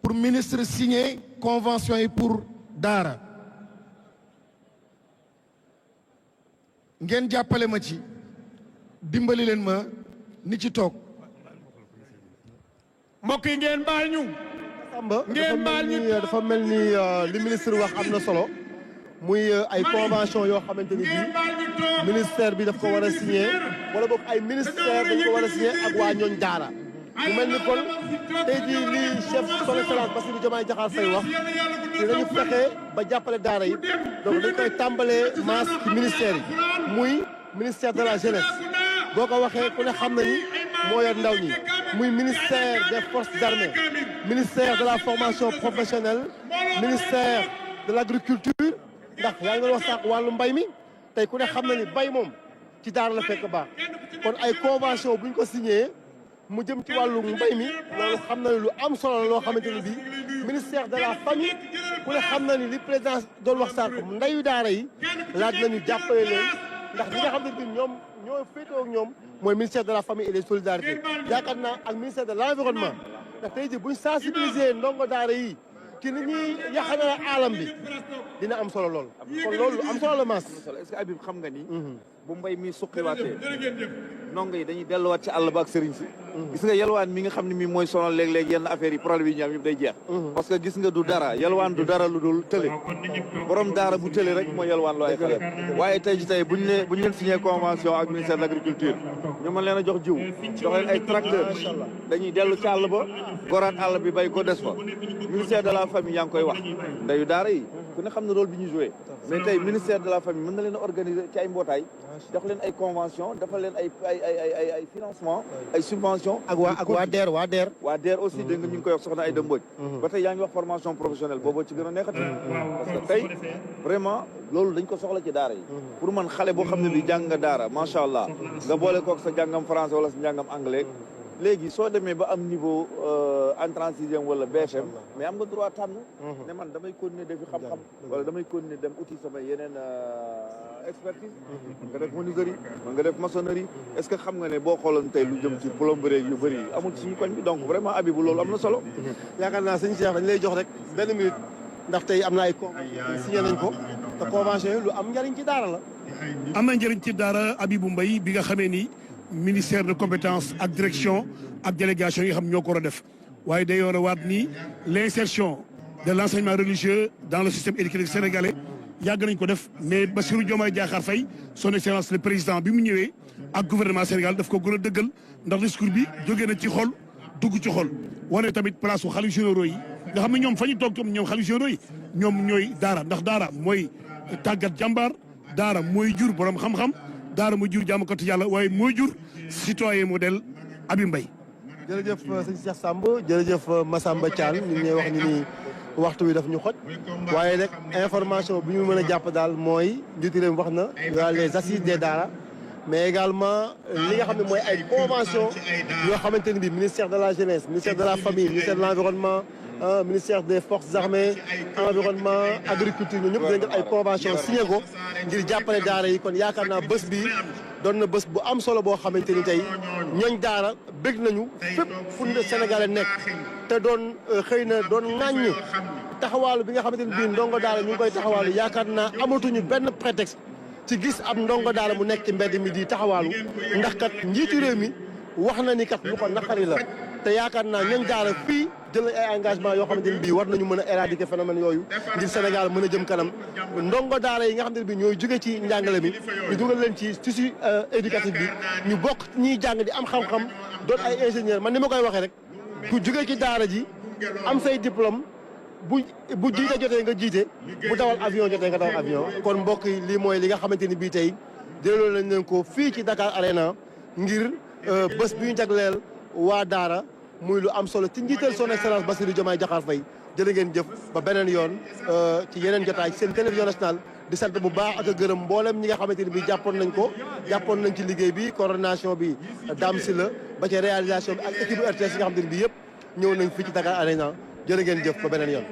pour ministre signer convention yi pour daara ngeen jàppale ma ci dimbali leen ma ni ci toog mbokk yi ngeen baal ñu Samba dafa mel ni li ministre wax am na solo muy ay convention yoo xamante ni bii ministère bi daf ko war a signé wala boog ay ministère dañ ko war a signé ak waa ñooñ daara mu mel ni kon tey jii lii chef son excellence Bassirou Diomaye Diakhar Faye wax dinañu fexe ba jàppale daara yi donc dañ koy tàmbalee maas ci ministère yi muy ministère de la jeunesse boo ko waxee ku ne xam na ni moo yor ndaw ñi muy ministère des forces armées ministère de la formation professionnelle ministère de l'agriculture ndax yaa ngi wax sànq wàllu mbay mi tey ku ne xam na ni bay moom ci daara la fekk baax kon ay convention bu ñu ko signé mu jëm ci wàllu mbay mi loolu xam na ni lu am solo la loo xamante ni bii ministère de la famille ku ne xam na ni li président doon wax sànq ndeyu daara yi laaj nañu jàppale leen ndax ñi nga xam ne bii ñoom ñoo féetoo ak ñoom mooy ministère de la famille et des solidarités yaakaar naa ak ministère de l'environnement ndax tey jii buñ sensibiliser ndongo daara yi ci ni ñuy yaxanal aalam bi dina am solo lool kon loolu am solo la maas est-ce que Habib xam nga ni bu mbay mi suqiwaatee ndongo yi dañuy delluwaat ci àll ba ak sëriñ si gis nga yalwaan mi nga xam ne mi mooy sonal léeg-léeg yenn affaires yi problème yi ñu am yëpp day jeex parce que gis nga du dara yalwaan du dara lu dul tële borom daara bu tële rek mooy yalwaan loo ay xale waaye tey ji tey buñ leen signé convention ak ministère de l'agriculture ñu mën leen a jox jiw jox leen ay tracteur dañuy dellu ci àll ba goraat àll bi bay ko des fa ministère de la famille yaa ngi koy wax ndeyu daara yi ku ne xam ne rôle bi ñu joué mais tey ministère de la famille mën na leen a organiser ci ay mbootaay jox leen ay convention dafa leen ay financement ay subvention ak waa DER waa DER aussi dégg nga ñu ngi koy wax soxna ay dëmbooj ba tey yaa ngi wax formation professionnelle boobu ci gën a neexati parce que tey vraiment loolu dañ ko soxla ci daara yi pour man xale boo xam ne bi jàng nga daara macha allah nga boole kook sa jàngam français wala sa jàngam anglais léegi soo demee ba am niveau entrée en sixième wala BFM mais am nga droit tànn ne man damay continuer defi xam-xam wala damay continuer dem uti sama yeneen expertise nga def menuiserie nga def maçonnerie est-ce que xam nga ne boo xooloon tey lu jëm ci plomberie yu bëri amul ci suñu koñ bi donc vraiment Habibou loolu am na solo yaakaar naa sëñ Cheikh dañ lay jox rek benn minute ndax tey am na ay convention signé nañ ko te convention yi lu am njëriñ ci daara la. am na njëriñ ci daara Abibou Mbaye bi nga xamee ni ministère de compétence ak direction ak délégation yi nga xam ñoo ko war a def waaye day war a waat ni l'insertion de l'enseignement religieux dans le système éducatif sénégalais yàgg nañ ko def mais Bassirou Diomaye Diakhar Faye son excellence le président bi mu ñëwee ak gouvernement Sénégal daf ko gën a dëggal ndax discours bi jógee na ci xol dugg ci xol wane tamit place su xalif généraux yi nga xam ne ñoom fa ñu toog ñoom xalif généraux yi ñoom ñooy daara ndax daara mooy tàggat jàmbaar daara mooy jur borom xam-xam daara mooy jur jaamukatu yàlla waaye mooy jur citoyen modèle Habib Mbaye. jërëjëf sëñ Cheikh Samb jërëjëf Massamba Thiam ñu ngi ñuy wax ni nii waxtu wi daf ñu xoj waaye nag information bi ñu mën a jàpp daal mooy njiitu réew mi wax na les assises des daara mais également li nga xam ne mooy ay convention yoo xamante ni bi ministère de la jeunesse ministère de la famille ministère de l'environnement ministère des forces armées environnement agriculture ñun ñëpp dinañ def ay convention signé ko ngir jàppale daara yi kon yaakaar naa bés bi doon na bés bu am solo boo xamante ni tey ñooñ daara bëgg nañu fépp fu Sénégalais nekk te doon xëy na doon ŋàññ taxawaalu bi nga xamante ni bii ndongo daara ñu ngi koy taxawaalu yaakaar naa amatuñu benn prétexte ci gis ab ndongo daara mu nekk ci mbedd mi di taxawaalu ndax kat njiitu réew mi wax na ni kat lu ko naqari la te yaakaar naa ñooñ daara fii jël nañ ay engagement yoo xamante ni bii war nañu mën a éradiquer phénomène yooyu ngir Sénégal mën a jëm kanam ndongo daara yi nga xamante ne bii ñooy jóge ci njàngale mi ñu dugal leen ci tissu éducatif bi ñu bokk ñiy jàng di am xam-xam doon ay ingénieur man ni ma koy waxee rek ku jóge ci daara ji am say diplôme bu jiite jotee nga jiite bu dawal avion jotee nga dawal avion kon mbokk yi lii mooy li nga xamante ni bii tey jëloon nañ leen ko fii ci Dakar Arena ngir bés bi ñu jagleel waa daara muy lu am solo ci njiital son excellence Bassirou Diomaye Diakhar Faye jërë ngeen jëf ba beneen yoon ci yeneen jotaay seen télévision nationale di sant bu baax ak a gërëm mboolem ñi nga xamante ni bii jàppoon nañ ci liggéey bi coordination bi Dame Sylla ba ci réalisation bi ak équipe RTS yi nga xamante ni bii yëpp ñëw nañ fii ci Dakar Arena jërë ngeen jëf ba beneen yoon